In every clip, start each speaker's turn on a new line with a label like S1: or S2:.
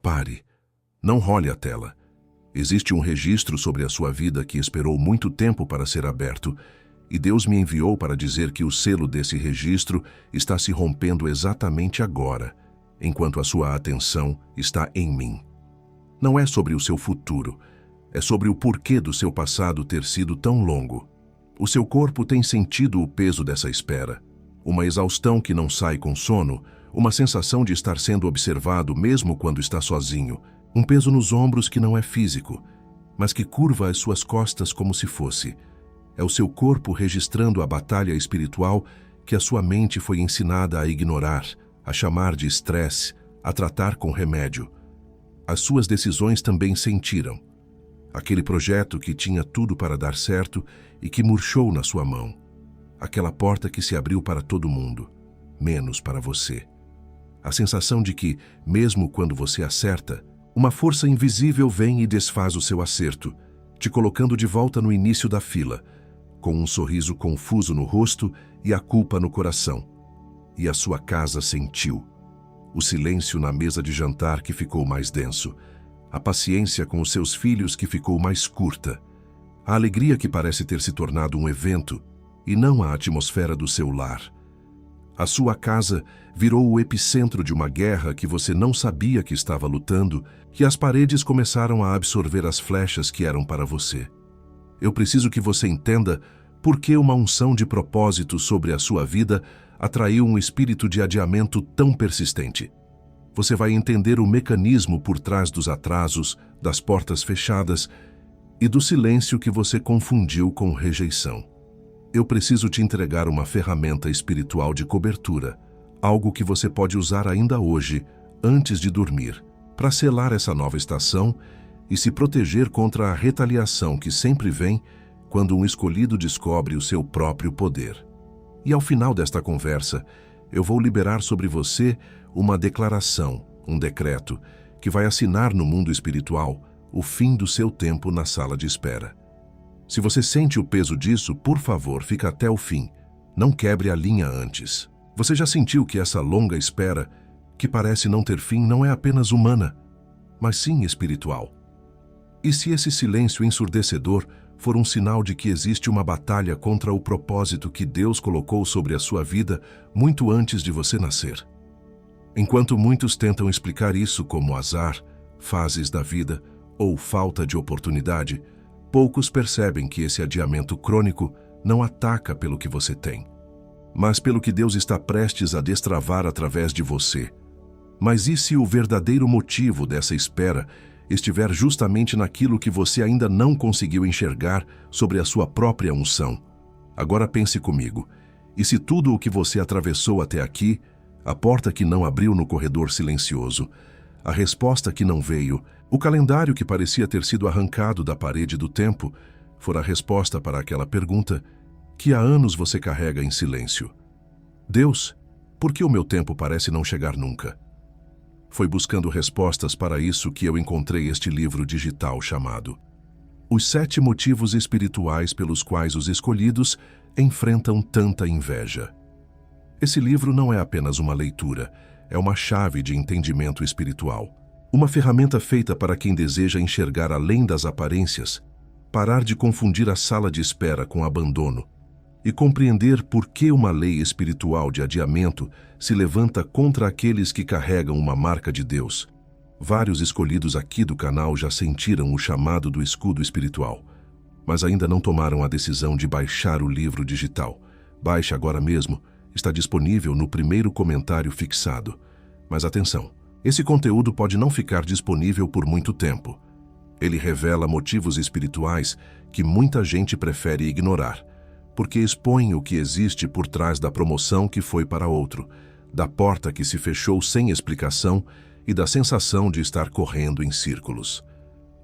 S1: Pare. Não role a tela. Existe um registro sobre a sua vida que esperou muito tempo para ser aberto, e Deus me enviou para dizer que o selo desse registro está se rompendo exatamente agora, enquanto a sua atenção está em mim. Não é sobre o seu futuro, é sobre o porquê do seu passado ter sido tão longo. O seu corpo tem sentido o peso dessa espera, uma exaustão que não sai com sono, uma sensação de estar sendo observado mesmo quando está sozinho, um peso nos ombros que não é físico, mas que curva as suas costas como se fosse. É o seu corpo registrando a batalha espiritual que a sua mente foi ensinada a ignorar, a chamar de estresse, a tratar com remédio. As suas decisões também sentiram. Aquele projeto que tinha tudo para dar certo e que murchou na sua mão. Aquela porta que se abriu para todo mundo, menos para você. A sensação de que, mesmo quando você acerta, uma força invisível vem e desfaz o seu acerto, te colocando de volta no início da fila, com um sorriso confuso no rosto e a culpa no coração. E a sua casa sentiu. O silêncio na mesa de jantar que ficou mais denso, a paciência com os seus filhos que ficou mais curta, a alegria que parece ter se tornado um evento e não a atmosfera do seu lar. A sua casa virou o epicentro de uma guerra que você não sabia que estava lutando, e as paredes começaram a absorver as flechas que eram para você. Eu preciso que você entenda por que uma unção de propósito sobre a sua vida atraiu um espírito de adiamento tão persistente. Você vai entender o mecanismo por trás dos atrasos, das portas fechadas e do silêncio que você confundiu com rejeição. Eu preciso te entregar uma ferramenta espiritual de cobertura, algo que você pode usar ainda hoje, antes de dormir, para selar essa nova estação e se proteger contra a retaliação que sempre vem quando um escolhido descobre o seu próprio poder. E ao final desta conversa, eu vou liberar sobre você uma declaração, um decreto, que vai assinar no mundo espiritual o fim do seu tempo na sala de espera. Se você sente o peso disso, por favor, fica até o fim. Não quebre a linha antes. Você já sentiu que essa longa espera, que parece não ter fim, não é apenas humana, mas sim espiritual? E se esse silêncio ensurdecedor for um sinal de que existe uma batalha contra o propósito que Deus colocou sobre a sua vida muito antes de você nascer? Enquanto muitos tentam explicar isso como azar, fases da vida ou falta de oportunidade, poucos percebem que esse adiamento crônico não ataca pelo que você tem, mas pelo que Deus está prestes a destravar através de você. Mas e se o verdadeiro motivo dessa espera estiver justamente naquilo que você ainda não conseguiu enxergar sobre a sua própria unção? Agora pense comigo. E se tudo o que você atravessou até aqui, a porta que não abriu no corredor silencioso, a resposta que não veio, o calendário que parecia ter sido arrancado da parede do tempo, for a resposta para aquela pergunta que há anos você carrega em silêncio? Deus, por que o meu tempo parece não chegar nunca? Foi buscando respostas para isso que eu encontrei este livro digital chamado Os 7 Motivos Espirituais pelos quais os escolhidos enfrentam tanta inveja. Esse livro não é apenas uma leitura, é uma chave de entendimento espiritual. Uma ferramenta feita para quem deseja enxergar além das aparências, parar de confundir a sala de espera com abandono e compreender por que uma lei espiritual de adiamento se levanta contra aqueles que carregam uma marca de Deus. Vários escolhidos aqui do canal já sentiram o chamado do escudo espiritual, mas ainda não tomaram a decisão de baixar o livro digital. Baixe agora mesmo, está disponível no primeiro comentário fixado. Mas atenção! Esse conteúdo pode não ficar disponível por muito tempo. Ele revela motivos espirituais que muita gente prefere ignorar, porque expõe o que existe por trás da promoção que foi para outro, da porta que se fechou sem explicação e da sensação de estar correndo em círculos.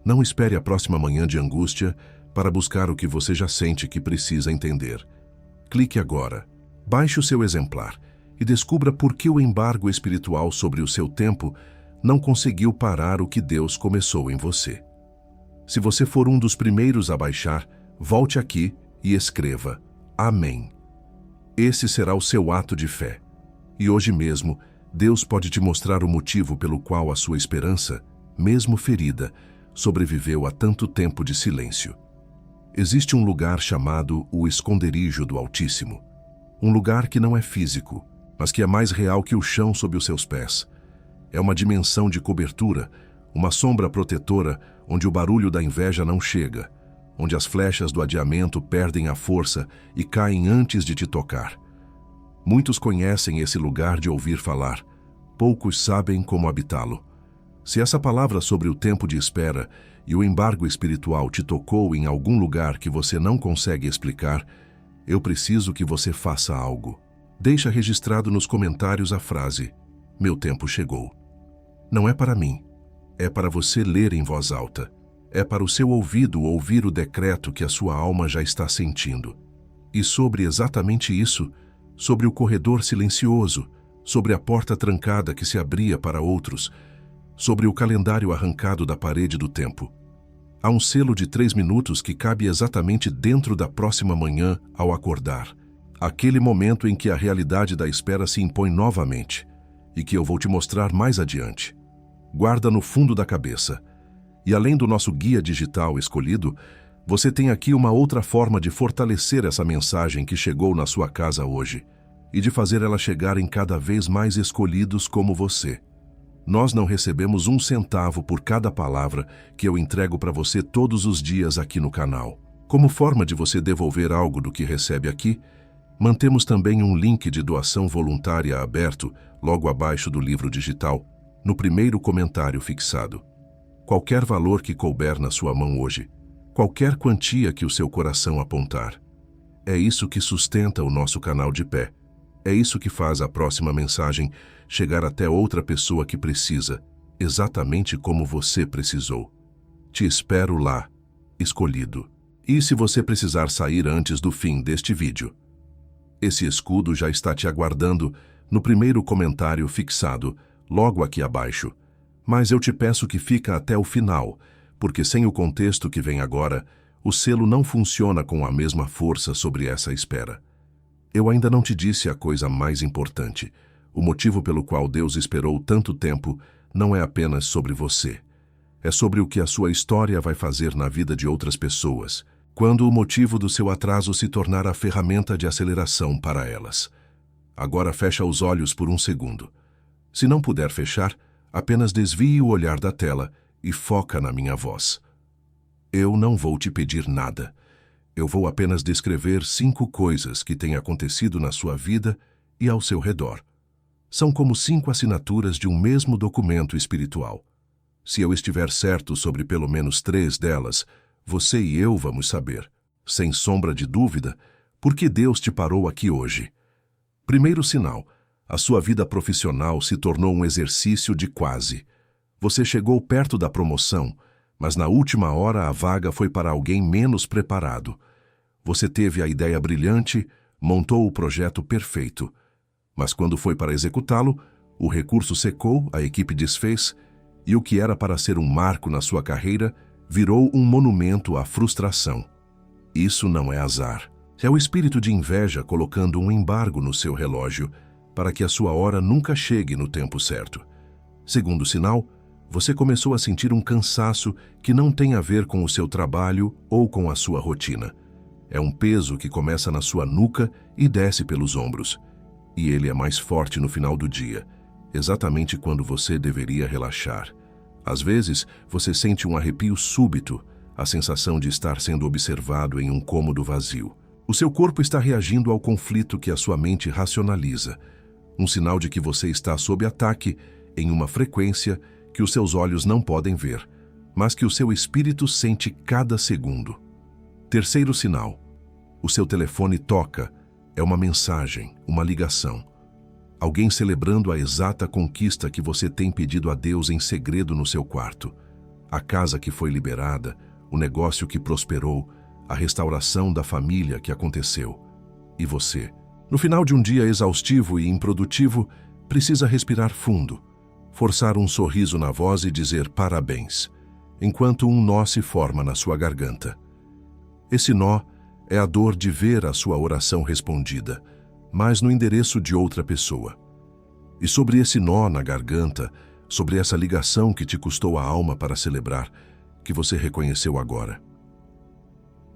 S1: Não espere a próxima manhã de angústia para buscar o que você já sente que precisa entender. Clique agora, baixe o seu exemplar e descubra por que o embargo espiritual sobre o seu tempo não conseguiu parar o que Deus começou em você. Se você for um dos primeiros a baixar, volte aqui e escreva Amém. Esse será o seu ato de fé. E hoje mesmo, Deus pode te mostrar o motivo pelo qual a sua esperança mesmo ferida, sobreviveu a tanto tempo de silêncio. Existe um lugar chamado o esconderijo do Altíssimo. Um lugar que não é físico, mas que é mais real que o chão sob os seus pés. É uma dimensão de cobertura, uma sombra protetora onde o barulho da inveja não chega, onde as flechas do adiamento perdem a força e caem antes de te tocar. Muitos conhecem esse lugar de ouvir falar, poucos sabem como habitá-lo. Se essa palavra sobre o tempo de espera e o embargo espiritual te tocou em algum lugar que você não consegue explicar, eu preciso que você faça algo. Deixa registrado nos comentários a frase: "Meu tempo chegou". Não é para mim, é para você ler em voz alta. É para o seu ouvido ouvir o decreto que a sua alma já está sentindo. E sobre exatamente isso, sobre o corredor silencioso, sobre a porta trancada que se abria para outros, sobre o calendário arrancado da parede do tempo. Há um selo de 3 minutos que cabe exatamente dentro da próxima manhã ao acordar. Aquele momento em que a realidade da espera se impõe novamente, e que eu vou te mostrar mais adiante. Guarda no fundo da cabeça. E além do nosso guia digital escolhido, você tem aqui uma outra forma de fortalecer essa mensagem que chegou na sua casa hoje e de fazer ela chegar em cada vez mais escolhidos como você. Nós não recebemos 1 centavo por cada palavra que eu entrego para você todos os dias aqui no canal. Como forma de você devolver algo do que recebe aqui, mantemos também um link de doação voluntária aberto logo abaixo do livro digital, no primeiro comentário fixado. Qualquer valor que couber na sua mão hoje, qualquer quantia que o seu coração apontar. É isso que sustenta o nosso canal de pé. É isso que faz a próxima mensagem chegar até outra pessoa que precisa, exatamente como você precisou. Te espero lá, escolhido. E se você precisar sair antes do fim deste vídeo? Esse escudo já está te aguardando no primeiro comentário fixado, logo aqui abaixo. Mas eu te peço que fica até o final, porque sem o contexto que vem agora, o selo não funciona com a mesma força sobre essa espera. Eu ainda não te disse a coisa mais importante. O motivo pelo qual Deus esperou tanto tempo não é apenas sobre você. É sobre o que a sua história vai fazer na vida de outras pessoas, quando o motivo do seu atraso se tornar a ferramenta de aceleração para elas. Agora fecha os olhos por 1 segundo. Se não puder fechar, apenas desvie o olhar da tela e foca na minha voz. Eu não vou te pedir nada. Eu vou apenas descrever 5 coisas que têm acontecido na sua vida e ao seu redor. São como 5 assinaturas de um mesmo documento espiritual. Se eu estiver certo sobre pelo menos 3 delas, você e eu vamos saber, sem sombra de dúvida, por que Deus te parou aqui hoje. Primeiro sinal: a sua vida profissional se tornou um exercício de quase. Você chegou perto da promoção, mas na última hora a vaga foi para alguém menos preparado. Você teve a ideia brilhante, montou o projeto perfeito. Mas quando foi para executá-lo, o recurso secou, a equipe desfez, e o que era para ser um marco na sua carreira virou um monumento à frustração. Isso não é azar. É o espírito de inveja colocando um embargo no seu relógio para que a sua hora nunca chegue no tempo certo. Segundo sinal, você começou a sentir um cansaço que não tem a ver com o seu trabalho ou com a sua rotina. É um peso que começa na sua nuca e desce pelos ombros. E ele é mais forte no final do dia, exatamente quando você deveria relaxar. Às vezes, você sente um arrepio súbito, a sensação de estar sendo observado em um cômodo vazio. O seu corpo está reagindo ao conflito que a sua mente racionaliza, um sinal de que você está sob ataque em uma frequência que os seus olhos não podem ver, mas que o seu espírito sente cada segundo. Terceiro sinal: o seu telefone toca. É uma mensagem, uma ligação. Alguém celebrando a exata conquista que você tem pedido a Deus em segredo no seu quarto. A casa que foi liberada, o negócio que prosperou, a restauração da família que aconteceu. E você, no final de um dia exaustivo e improdutivo, precisa respirar fundo, forçar um sorriso na voz e dizer parabéns, enquanto um nó se forma na sua garganta. Esse nó é a dor de ver a sua oração respondida, mas no endereço de outra pessoa. E sobre esse nó na garganta, sobre essa ligação que te custou a alma para celebrar, que você reconheceu agora.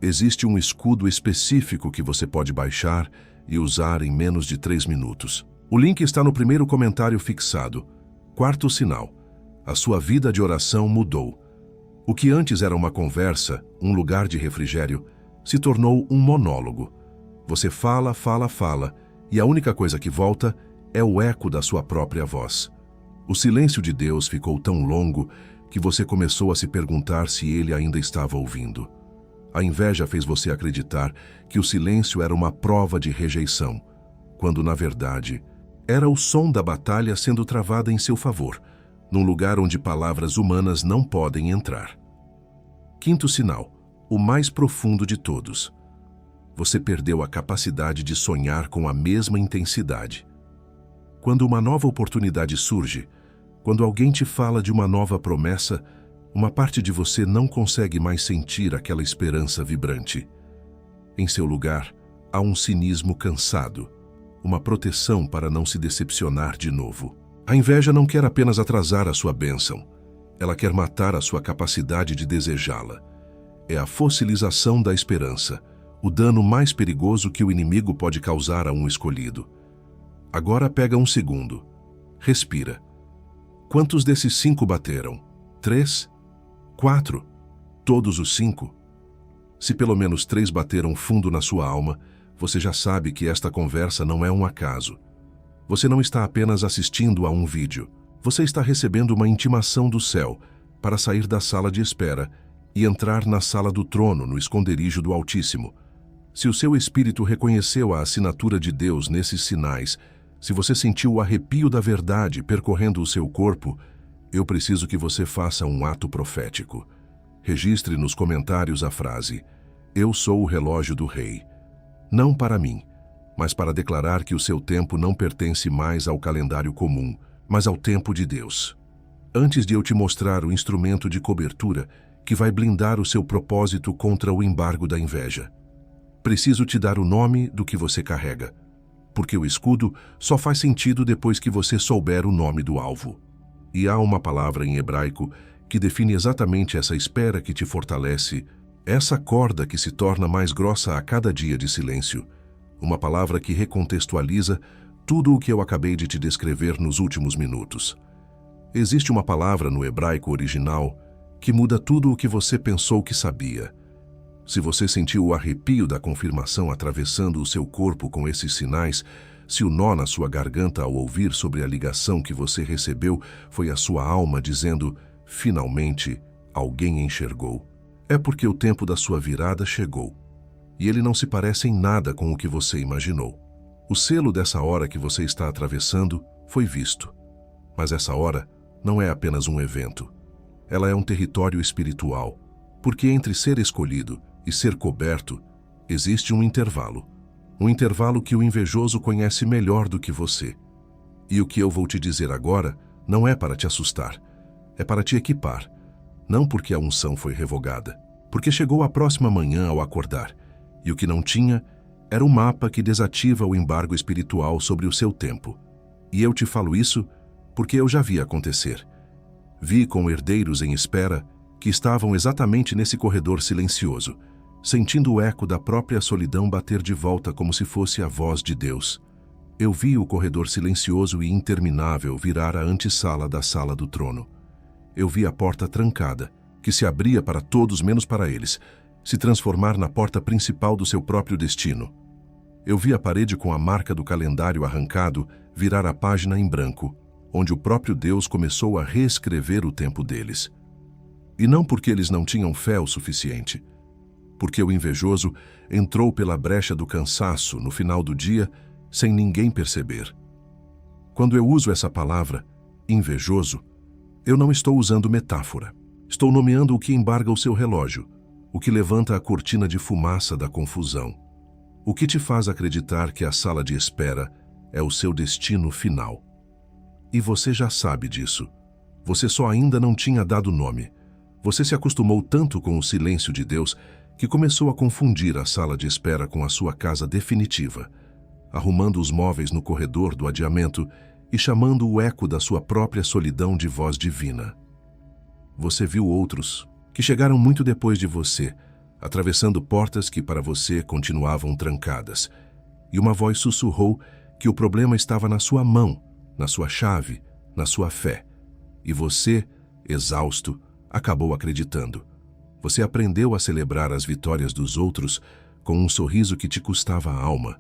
S1: Existe um escudo específico que você pode baixar e usar em menos de 3 minutos. O link está no primeiro comentário fixado. Quarto sinal: a sua vida de oração mudou. O que antes era uma conversa, um lugar de refrigério, se tornou um monólogo. Você fala, fala, fala, e a única coisa que volta é o eco da sua própria voz. O silêncio de Deus ficou tão longo que você começou a se perguntar se ele ainda estava ouvindo. A inveja fez você acreditar que o silêncio era uma prova de rejeição, quando, na verdade, era o som da batalha sendo travada em seu favor, num lugar onde palavras humanas não podem entrar. Quinto sinal: o mais profundo de todos. Você perdeu a capacidade de sonhar com a mesma intensidade. Quando uma nova oportunidade surge, quando alguém te fala de uma nova promessa, uma parte de você não consegue mais sentir aquela esperança vibrante. Em seu lugar, há um cinismo cansado, uma proteção para não se decepcionar de novo. A inveja não quer apenas atrasar a sua bênção, ela quer matar a sua capacidade de desejá-la. É a fossilização da esperança, o dano mais perigoso que o inimigo pode causar a um escolhido. Agora pega um segundo. Respira. Quantos desses 5 bateram? 3? 4? Todos os 5? Se pelo menos 3 bateram fundo na sua alma, você já sabe que esta conversa não é um acaso. Você não está apenas assistindo a um vídeo. Você está recebendo uma intimação do céu para sair da sala de espera e entrar na sala do trono, no esconderijo do Altíssimo. Se o seu espírito reconheceu a assinatura de Deus nesses sinais, se você sentiu o arrepio da verdade percorrendo o seu corpo, eu preciso que você faça um ato profético. Registre nos comentários a frase: "Eu sou o relógio do rei." Não para mim, mas para declarar que o seu tempo não pertence mais ao calendário comum, mas ao tempo de Deus. Antes de eu te mostrar o instrumento de cobertura que vai blindar o seu propósito contra o embargo da inveja, preciso te dar o nome do que você carrega, porque o escudo só faz sentido depois que você souber o nome do alvo. E há uma palavra em hebraico que define exatamente essa espera que te fortalece, essa corda que se torna mais grossa a cada dia de silêncio, uma palavra que recontextualiza tudo o que eu acabei de te descrever nos últimos minutos. Existe uma palavra no hebraico original que muda tudo o que você pensou que sabia. Se você sentiu o arrepio da confirmação atravessando o seu corpo com esses sinais, se o nó na sua garganta ao ouvir sobre a ligação que você recebeu foi a sua alma dizendo: "Finalmente, alguém enxergou", é porque o tempo da sua virada chegou. E ele não se parece em nada com o que você imaginou. O selo dessa hora que você está atravessando foi visto. Mas essa hora não é apenas um evento. Ela é um território espiritual, porque entre ser escolhido e ser coberto, existe um intervalo que o invejoso conhece melhor do que você. E o que eu vou te dizer agora não é para te assustar, é para te equipar, não porque a unção foi revogada, porque chegou a próxima manhã ao acordar, e o que não tinha era o mapa que desativa o embargo espiritual sobre o seu tempo. E eu te falo isso porque eu já vi acontecer. Vi com herdeiros em espera que estavam exatamente nesse corredor silencioso, sentindo o eco da própria solidão bater de volta como se fosse a voz de Deus. Eu vi o corredor silencioso e interminável virar a antessala da sala do trono. Eu vi a porta trancada, que se abria para todos menos para eles, se transformar na porta principal do seu próprio destino. Eu vi a parede com a marca do calendário arrancado virar a página em branco, onde o próprio Deus começou a reescrever o tempo deles. E não porque eles não tinham fé o suficiente, porque o invejoso entrou pela brecha do cansaço no final do dia sem ninguém perceber. Quando eu uso essa palavra, invejoso, eu não estou usando metáfora. Estou nomeando o que embarga o seu relógio, o que levanta a cortina de fumaça da confusão, o que te faz acreditar que a sala de espera é o seu destino final. E você já sabe disso. Você só ainda não tinha dado nome. Você se acostumou tanto com o silêncio de Deus que começou a confundir a sala de espera com a sua casa definitiva, arrumando os móveis no corredor do adiamento e chamando o eco da sua própria solidão de voz divina. Você viu outros que chegaram muito depois de você, atravessando portas que para você continuavam trancadas, e uma voz sussurrou que o problema estava na sua mão, na sua chave, na sua fé. E você, exausto, acabou acreditando. Você aprendeu a celebrar as vitórias dos outros com um sorriso que te custava a alma,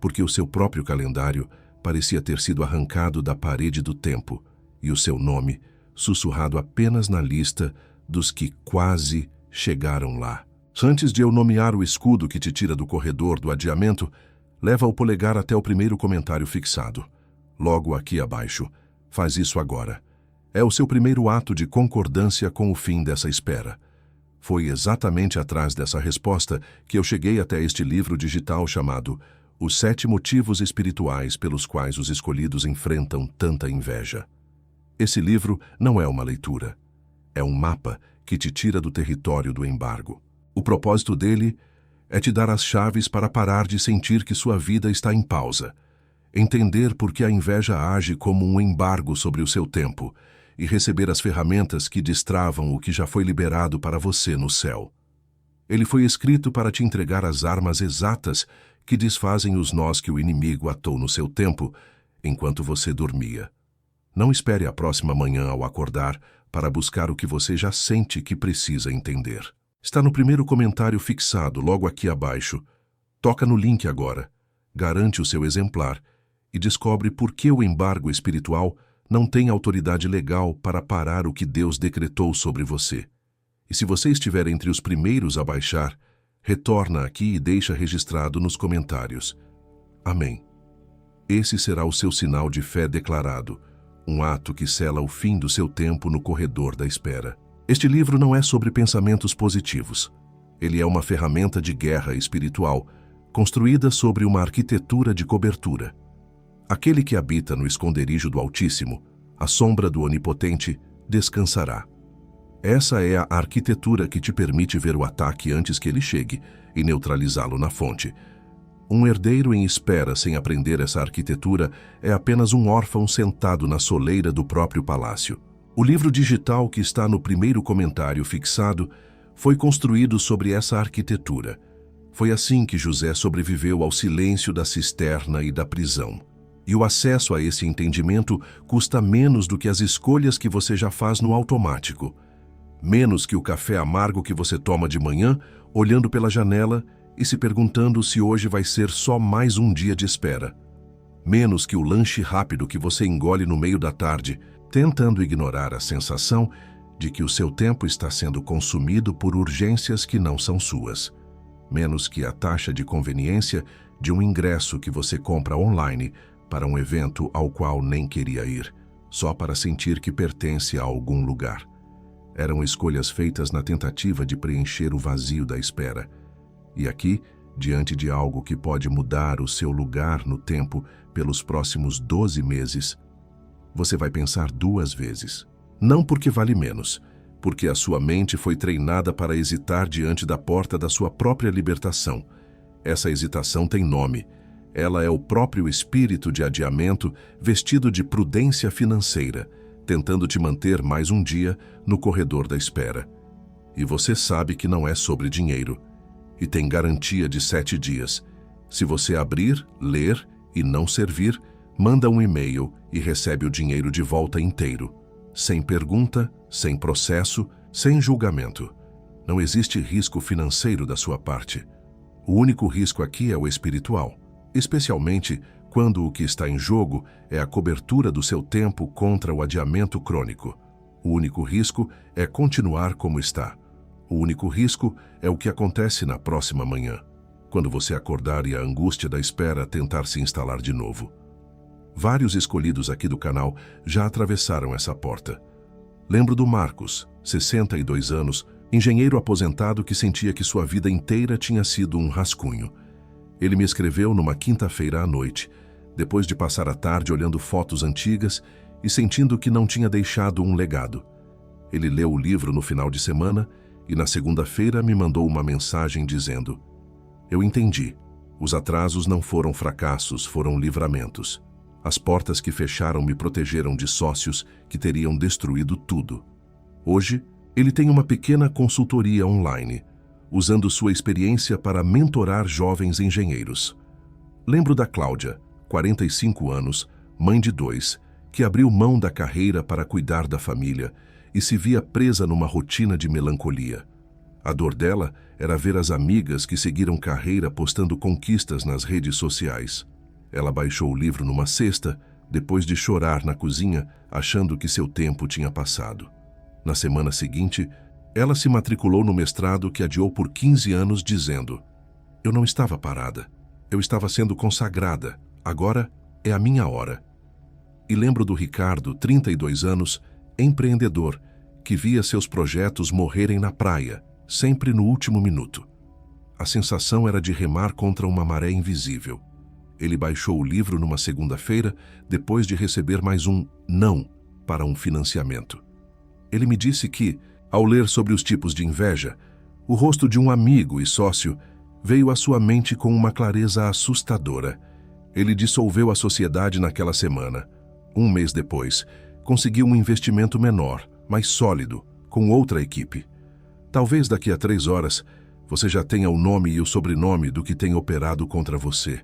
S1: porque o seu próprio calendário parecia ter sido arrancado da parede do tempo e o seu nome sussurrado apenas na lista dos que quase chegaram lá. Antes de eu nomear o escudo que te tira do corredor do adiamento, leva o polegar até o primeiro comentário fixado. Logo aqui abaixo. Faz isso agora. É o seu primeiro ato de concordância com o fim dessa espera. Foi exatamente atrás dessa resposta que eu cheguei até este livro digital chamado Os 7 Motivos Espirituais pelos quais os escolhidos enfrentam tanta inveja. Esse livro não é uma leitura. É um mapa que te tira do território do embargo. O propósito dele é te dar as chaves para parar de sentir que sua vida está em pausa, entender por que a inveja age como um embargo sobre o seu tempo e receber as ferramentas que destravam o que já foi liberado para você no céu. Ele foi escrito para te entregar as armas exatas que desfazem os nós que o inimigo atou no seu tempo enquanto você dormia. Não espere a próxima manhã ao acordar para buscar o que você já sente que precisa entender. Está no primeiro comentário fixado logo aqui abaixo. Toca no link agora, garante o seu exemplar e descobre por que o embargo espiritual não tem autoridade legal para parar o que Deus decretou sobre você. E se você estiver entre os primeiros a baixar, retorna aqui e deixa registrado nos comentários. Amém. Esse será o seu sinal de fé declarado, um ato que sela o fim do seu tempo no corredor da espera. Este livro não é sobre pensamentos positivos. Ele é uma ferramenta de guerra espiritual, construída sobre uma arquitetura de cobertura. Aquele que habita no esconderijo do Altíssimo, à sombra do Onipotente, descansará. Essa é a arquitetura que te permite ver o ataque antes que ele chegue e neutralizá-lo na fonte. Um herdeiro em espera sem aprender essa arquitetura é apenas um órfão sentado na soleira do próprio palácio. O livro digital que está no primeiro comentário fixado foi construído sobre essa arquitetura. Foi assim que José sobreviveu ao silêncio da cisterna e da prisão. E o acesso a esse entendimento custa menos do que as escolhas que você já faz no automático. Menos que o café amargo que você toma de manhã, olhando pela janela e se perguntando se hoje vai ser só mais um dia de espera. Menos que o lanche rápido que você engole no meio da tarde, tentando ignorar a sensação de que o seu tempo está sendo consumido por urgências que não são suas. Menos que a taxa de conveniência de um ingresso que você compra online para um evento ao qual nem queria ir, só para sentir que pertence a algum lugar. Eram escolhas feitas na tentativa de preencher o vazio da espera. E aqui, diante de algo que pode mudar o seu lugar no tempo pelos próximos 12 meses, você vai pensar 2 vezes. Não porque vale menos, porque a sua mente foi treinada para hesitar diante da porta da sua própria libertação. Essa hesitação tem nome. Ela é o próprio espírito de adiamento vestido de prudência financeira, tentando te manter mais um dia no corredor da espera. E você sabe que não é sobre dinheiro. E tem garantia de 7 dias. Se você abrir, ler e não servir, manda um e-mail e recebe o dinheiro de volta inteiro. Sem pergunta, sem processo, sem julgamento. Não existe risco financeiro da sua parte. O único risco aqui é o espiritual. Especialmente quando o que está em jogo é a cobertura do seu tempo contra o adiamento crônico. O único risco é continuar como está. O único risco é o que acontece na próxima manhã, quando você acordar e a angústia da espera tentar se instalar de novo. Vários escolhidos aqui do canal já atravessaram essa porta. Lembro do Marcos, 62 anos, engenheiro aposentado que sentia que sua vida inteira tinha sido um rascunho. Ele me escreveu numa quinta-feira à noite, depois de passar a tarde olhando fotos antigas e sentindo que não tinha deixado um legado. Ele leu o livro no final de semana e na segunda-feira me mandou uma mensagem dizendo: "Eu entendi. Os atrasos não foram fracassos, foram livramentos. As portas que fecharam me protegeram de sócios que teriam destruído tudo. Hoje, ele tem uma pequena consultoria online, usando sua experiência para mentorar jovens engenheiros. Lembro da Cláudia, 45 anos, mãe de 2, que abriu mão da carreira para cuidar da família e se via presa numa rotina de melancolia. A dor dela era ver as amigas que seguiram carreira postando conquistas nas redes sociais. Ela baixou o livro numa cesta, depois de chorar na cozinha, achando que seu tempo tinha passado. Na semana seguinte, ela se matriculou no mestrado que adiou por 15 anos, dizendo: "Eu não estava parada. Eu estava sendo consagrada. Agora é a minha hora." E lembro do Ricardo, 32 anos, empreendedor, que via seus projetos morrerem na praia, sempre no último minuto. A sensação era de remar contra uma maré invisível. Ele baixou o livro numa segunda-feira, depois de receber mais um não para um financiamento. Ele me disse que, ao ler sobre os tipos de inveja, o rosto de um amigo e sócio veio à sua mente com uma clareza assustadora. Ele dissolveu a sociedade naquela semana. Um mês depois, conseguiu um investimento menor, mais sólido, com outra equipe. Talvez daqui a 3 horas, você já tenha o nome e o sobrenome do que tem operado contra você.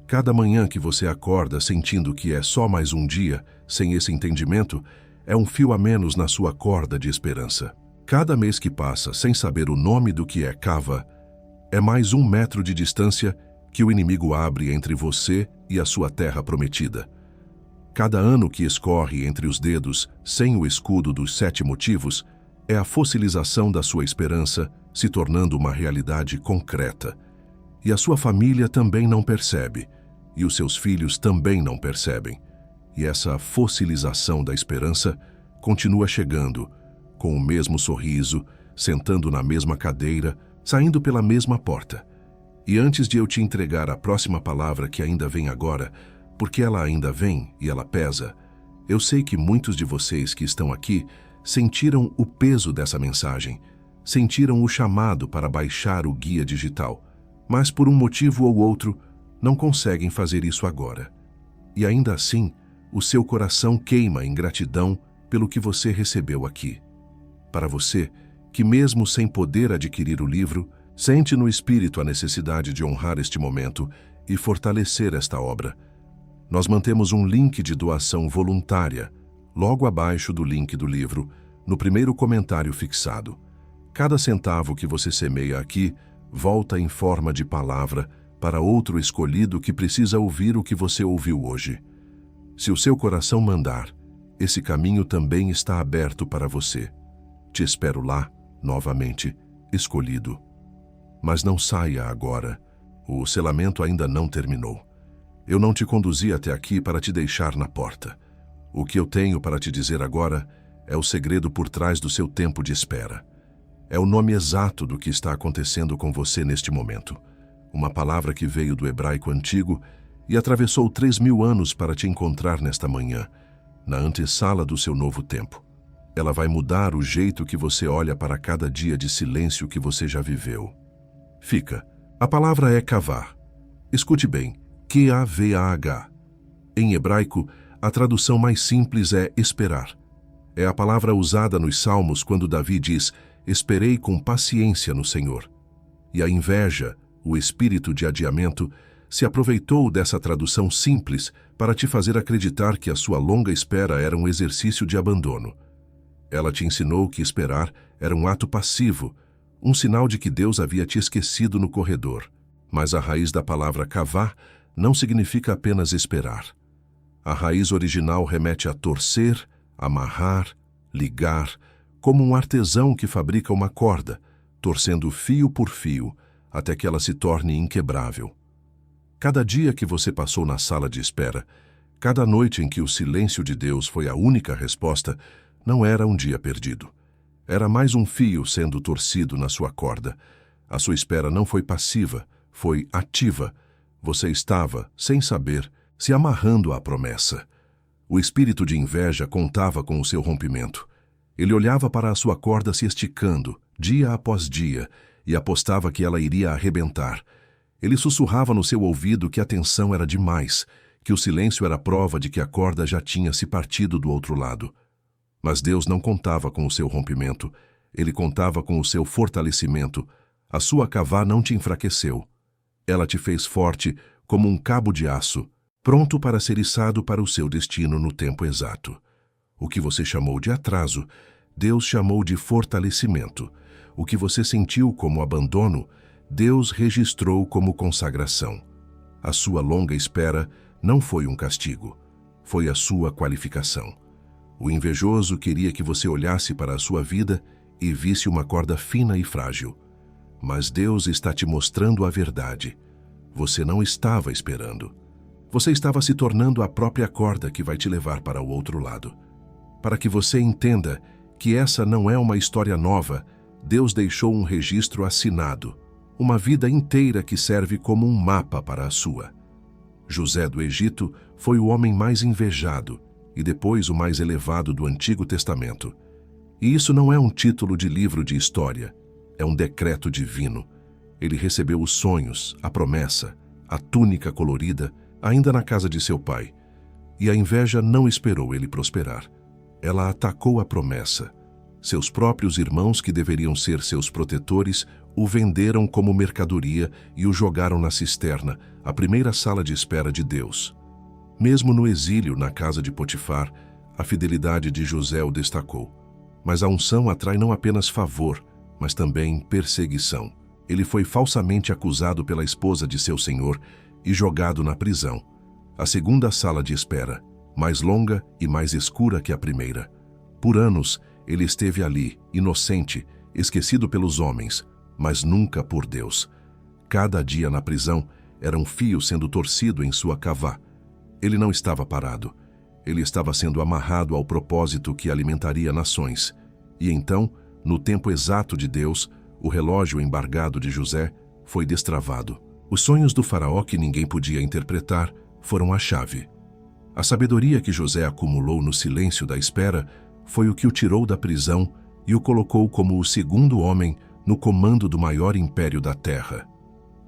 S1: Cada manhã que você acorda sentindo que é só mais um dia, sem esse entendimento, é um fio a menos na sua corda de esperança. Cada mês que passa sem saber o nome do que é cava, é mais 1 metro de distância que o inimigo abre entre você e a sua terra prometida. Cada ano que escorre entre os dedos, sem o escudo dos 7 motivos, é a fossilização da sua esperança se tornando uma realidade concreta. E a sua família também não percebe, e os seus filhos também não percebem. E essa fossilização da esperança continua chegando, com o mesmo sorriso, sentando na mesma cadeira, saindo pela mesma porta. E antes de eu te entregar a próxima palavra que ainda vem agora, porque ela ainda vem e ela pesa, eu sei que muitos de vocês que estão aqui sentiram o peso dessa mensagem, sentiram o chamado para baixar o guia digital, mas por um motivo ou outro não conseguem fazer isso agora. E ainda assim, o seu coração queima em gratidão pelo que você recebeu aqui. Para você, que mesmo sem poder adquirir o livro, sente no espírito a necessidade de honrar este momento e fortalecer esta obra, nós mantemos um link de doação voluntária, logo abaixo do link do livro, no primeiro comentário fixado. Cada centavo que você semeia aqui volta em forma de palavra para outro escolhido que precisa ouvir o que você ouviu hoje. Se o seu coração mandar, esse caminho também está aberto para você. Te espero lá, novamente, escolhido. Mas não saia agora. O selamento ainda não terminou. Eu não te conduzi até aqui para te deixar na porta. O que eu tenho para te dizer agora é o segredo por trás do seu tempo de espera. É o nome exato do que está acontecendo com você neste momento. Uma palavra que veio do hebraico antigo e atravessou 3.000 anos para te encontrar nesta manhã, na antessala do seu novo tempo. Ela vai mudar o jeito que você olha para cada dia de silêncio que você já viveu. Fica. A palavra é kavar. Escute bem. K-A-V-A-H. Em hebraico, a tradução mais simples é esperar. É a palavra usada nos Salmos quando Davi diz: "Esperei com paciência no Senhor." E a inveja, o espírito de adiamento, se aproveitou dessa tradução simples para te fazer acreditar que a sua longa espera era um exercício de abandono. Ela te ensinou que esperar era um ato passivo, um sinal de que Deus havia te esquecido no corredor. Mas a raiz da palavra kavar não significa apenas esperar. A raiz original remete a torcer, amarrar, ligar, como um artesão que fabrica uma corda, torcendo fio por fio, até que ela se torne inquebrável. Cada dia que você passou na sala de espera, cada noite em que o silêncio de Deus foi a única resposta, não era um dia perdido. Era mais um fio sendo torcido na sua corda. A sua espera não foi passiva, foi ativa. Você estava, sem saber, se amarrando à promessa. O espírito de inveja contava com o seu rompimento. Ele olhava para a sua corda se esticando, dia após dia, e apostava que ela iria arrebentar. Ele sussurrava no seu ouvido que a tensão era demais, que o silêncio era prova de que a corda já tinha se partido do outro lado. Mas Deus não contava com o seu rompimento, Ele contava com o seu fortalecimento. A sua cavá não te enfraqueceu. Ela te fez forte como um cabo de aço, pronto para ser içado para o seu destino no tempo exato. O que você chamou de atraso, Deus chamou de fortalecimento. O que você sentiu como abandono, Deus registrou como consagração. A sua longa espera não foi um castigo, foi a sua qualificação. O invejoso queria que você olhasse para a sua vida e visse uma corda fina e frágil. Mas Deus está te mostrando a verdade. Você não estava esperando. Você estava se tornando a própria corda que vai te levar para o outro lado. Para que você entenda que essa não é uma história nova, Deus deixou um registro assinado, uma vida inteira que serve como um mapa para a sua. José do Egito foi o homem mais invejado e depois o mais elevado do Antigo Testamento. E isso não é um título de livro de história, é um decreto divino. Ele recebeu os sonhos, a promessa, a túnica colorida, ainda na casa de seu pai. E a inveja não esperou ele prosperar. Ela atacou a promessa. Seus próprios irmãos, que deveriam ser seus protetores, o venderam como mercadoria e o jogaram na cisterna, a primeira sala de espera de Deus. Mesmo no exílio na casa de Potifar, a fidelidade de José o destacou. Mas a unção atrai não apenas favor, mas também perseguição. Ele foi falsamente acusado pela esposa de seu senhor e jogado na prisão, a segunda sala de espera, mais longa e mais escura que a primeira. Por anos, ele esteve ali, inocente, esquecido pelos homens, mas nunca por Deus. Cada dia na prisão era um fio sendo torcido em sua cavá. Ele não estava parado. Ele estava sendo amarrado ao propósito que alimentaria nações. E então, no tempo exato de Deus, o relógio embargado de José foi destravado. Os sonhos do faraó que ninguém podia interpretar foram a chave. A sabedoria que José acumulou no silêncio da espera foi o que o tirou da prisão e o colocou como o segundo homem no comando do maior império da terra.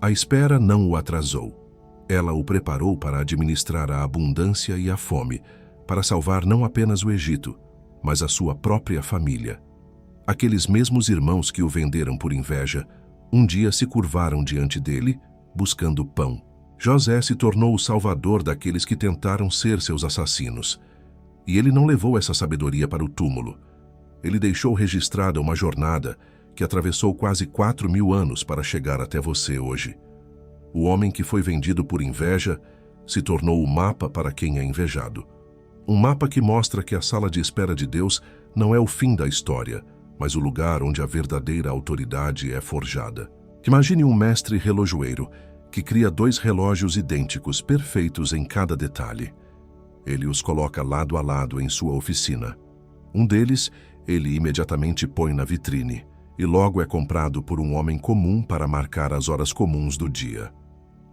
S1: A espera não o atrasou. Ela o preparou para administrar a abundância e a fome, para salvar não apenas o Egito, mas a sua própria família. Aqueles mesmos irmãos que o venderam por inveja, um dia se curvaram diante dele, buscando pão. José se tornou o salvador daqueles que tentaram ser seus assassinos. E ele não levou essa sabedoria para o túmulo. Ele deixou registrada uma jornada que atravessou quase 4.000 anos para chegar até você hoje. O homem que foi vendido por inveja se tornou o mapa para quem é invejado. Um mapa que mostra que a sala de espera de Deus não é o fim da história, mas o lugar onde a verdadeira autoridade é forjada. Imagine um mestre relojoeiro que cria 2 relógios idênticos, perfeitos em cada detalhe. Ele os coloca lado a lado em sua oficina. Um deles, ele imediatamente põe na vitrine, e logo é comprado por um homem comum para marcar as horas comuns do dia.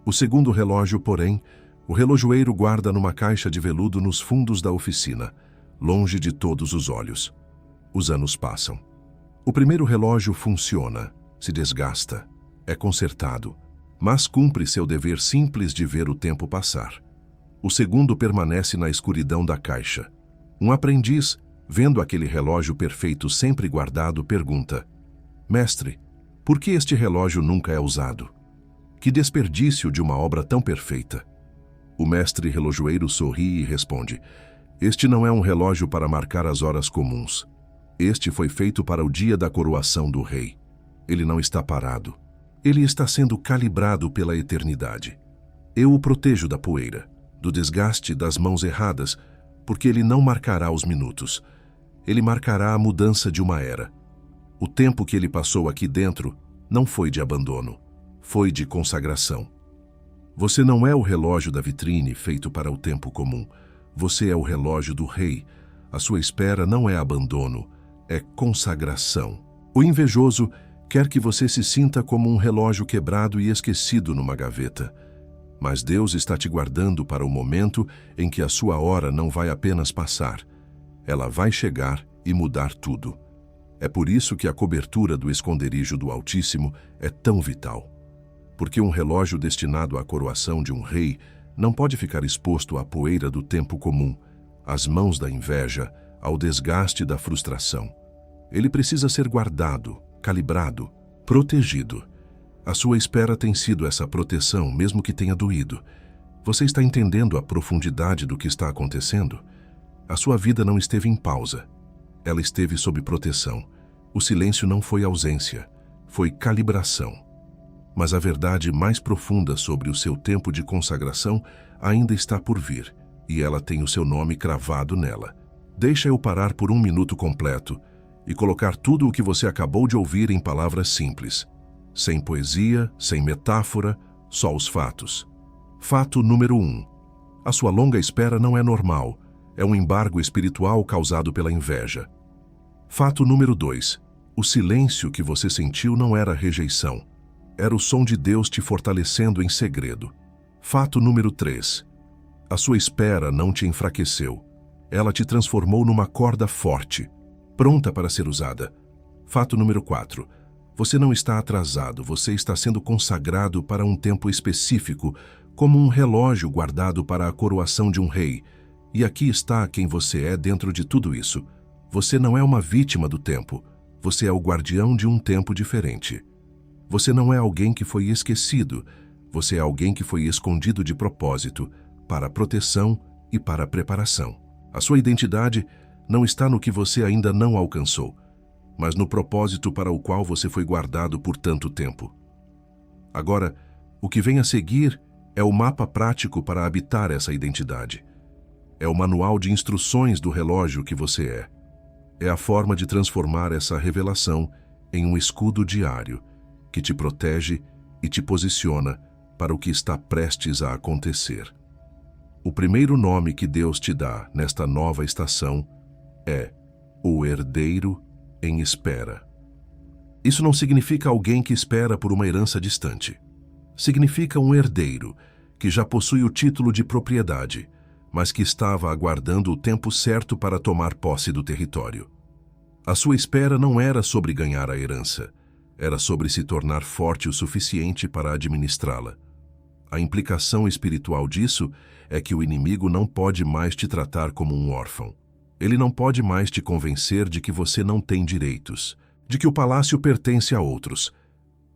S1: O segundo relógio, porém, o relojoeiro guarda numa caixa de veludo nos fundos da oficina, longe de todos os olhos. Os anos passam. O primeiro relógio funciona, se desgasta, é consertado, mas cumpre seu dever simples de ver o tempo passar. O segundo permanece na escuridão da caixa. Um aprendiz, vendo aquele relógio perfeito sempre guardado, pergunta: Mestre, por que este relógio nunca é usado? Que desperdício de uma obra tão perfeita! O mestre relojoeiro sorri e responde: Este não é um relógio para marcar as horas comuns. Este foi feito para o dia da coroação do rei. Ele não está parado. Ele está sendo calibrado pela eternidade. Eu o protejo da poeira, do desgaste das mãos erradas, porque ele não marcará os minutos. Ele marcará a mudança de uma era. O tempo que ele passou aqui dentro não foi de abandono, foi de consagração. Você não é o relógio da vitrine feito para o tempo comum. Você é o relógio do rei. A sua espera não é abandono, é consagração. O invejoso quer que você se sinta como um relógio quebrado e esquecido numa gaveta. Mas Deus está te guardando para o momento em que a sua hora não vai apenas passar. Ela vai chegar e mudar tudo. É por isso que a cobertura do esconderijo do Altíssimo é tão vital. Porque um relógio destinado à coroação de um rei Não pode ficar exposto à poeira do tempo comum, às mãos da inveja, ao desgaste da frustração. Ele precisa ser guardado, calibrado, protegido. A sua espera tem sido essa proteção, mesmo que tenha doído. Você está entendendo a profundidade do que está acontecendo? A sua vida não esteve em pausa. Ela esteve sob proteção. O silêncio não foi ausência, foi calibração. Mas a verdade mais profunda sobre o seu tempo de consagração ainda está por vir, e ela tem o seu nome cravado nela. Deixa eu parar por 1 minuto completo e colocar tudo o que você acabou de ouvir em palavras simples. Sem poesia, sem metáfora, só os fatos. Fato número 1. A sua longa espera não é normal. É um embargo espiritual causado pela inveja. Fato número 2. O silêncio que você sentiu não era rejeição. Era o som de Deus te fortalecendo em segredo. Fato número 3. A sua espera não te enfraqueceu. Ela te transformou numa corda forte, pronta para ser usada. Fato número 4. Você não está atrasado, você está sendo consagrado para um tempo específico, como um relógio guardado para a coroação de um rei. E aqui está quem você é dentro de tudo isso. Você não é uma vítima do tempo, você é o guardião de um tempo diferente. Você não é alguém que foi esquecido, você é alguém que foi escondido de propósito, para proteção e para preparação. A sua identidade não está no que você ainda não alcançou, mas no propósito para o qual você foi guardado por tanto tempo. Agora, o que vem a seguir é o mapa prático para habitar essa identidade. É o manual de instruções do relógio que você é. É a forma de transformar essa revelação em um escudo diário que te protege e te posiciona para o que está prestes a acontecer. O primeiro nome que Deus te dá nesta nova estação é o herdeiro em espera. Isso não significa alguém que espera por uma herança distante. Significa um herdeiro que já possui o título de propriedade, mas que estava aguardando o tempo certo para tomar posse do território. A sua espera não era sobre ganhar a herança, era sobre se tornar forte o suficiente para administrá-la. A implicação espiritual disso é que o inimigo não pode mais te tratar como um órfão. Ele não pode mais te convencer de que você não tem direitos, de que o palácio pertence a outros.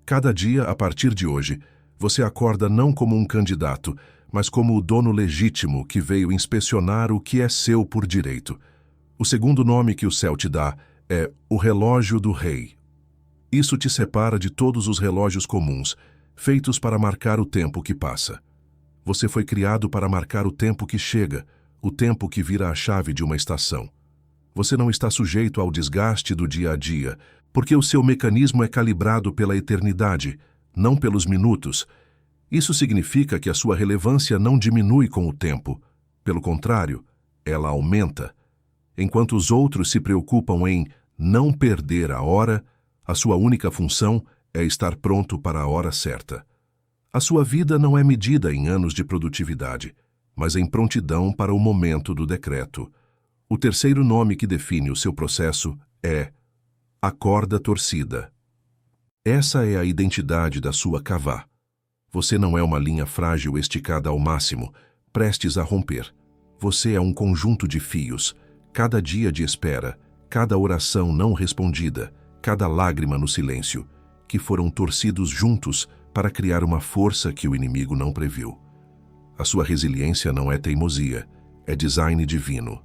S1: Cada dia, a partir de hoje, você acorda não como um candidato, mas como o dono legítimo que veio inspecionar o que é seu por direito. O segundo nome que o céu te dá é o relógio do rei. Isso te separa de todos os relógios comuns, feitos para marcar o tempo que passa. Você foi criado para marcar o tempo que chega, o tempo que vira a chave de uma estação. Você não está sujeito ao desgaste do dia a dia, porque o seu mecanismo é calibrado pela eternidade, não pelos minutos. Isso significa que a sua relevância não diminui com o tempo. Pelo contrário, ela aumenta. Enquanto os outros se preocupam em não perder a hora, a sua única função é estar pronto para a hora certa. A sua vida não é medida em anos de produtividade, mas em prontidão para o momento do decreto. O terceiro nome que define o seu processo é a corda torcida. Essa é a identidade da sua kavá. Você não é uma linha frágil esticada ao máximo, prestes a romper. Você é um conjunto de fios, cada dia de espera, cada oração não respondida, cada lágrima no silêncio, que foram torcidos juntos para criar uma força que o inimigo não previu. A sua resiliência não é teimosia, é design divino.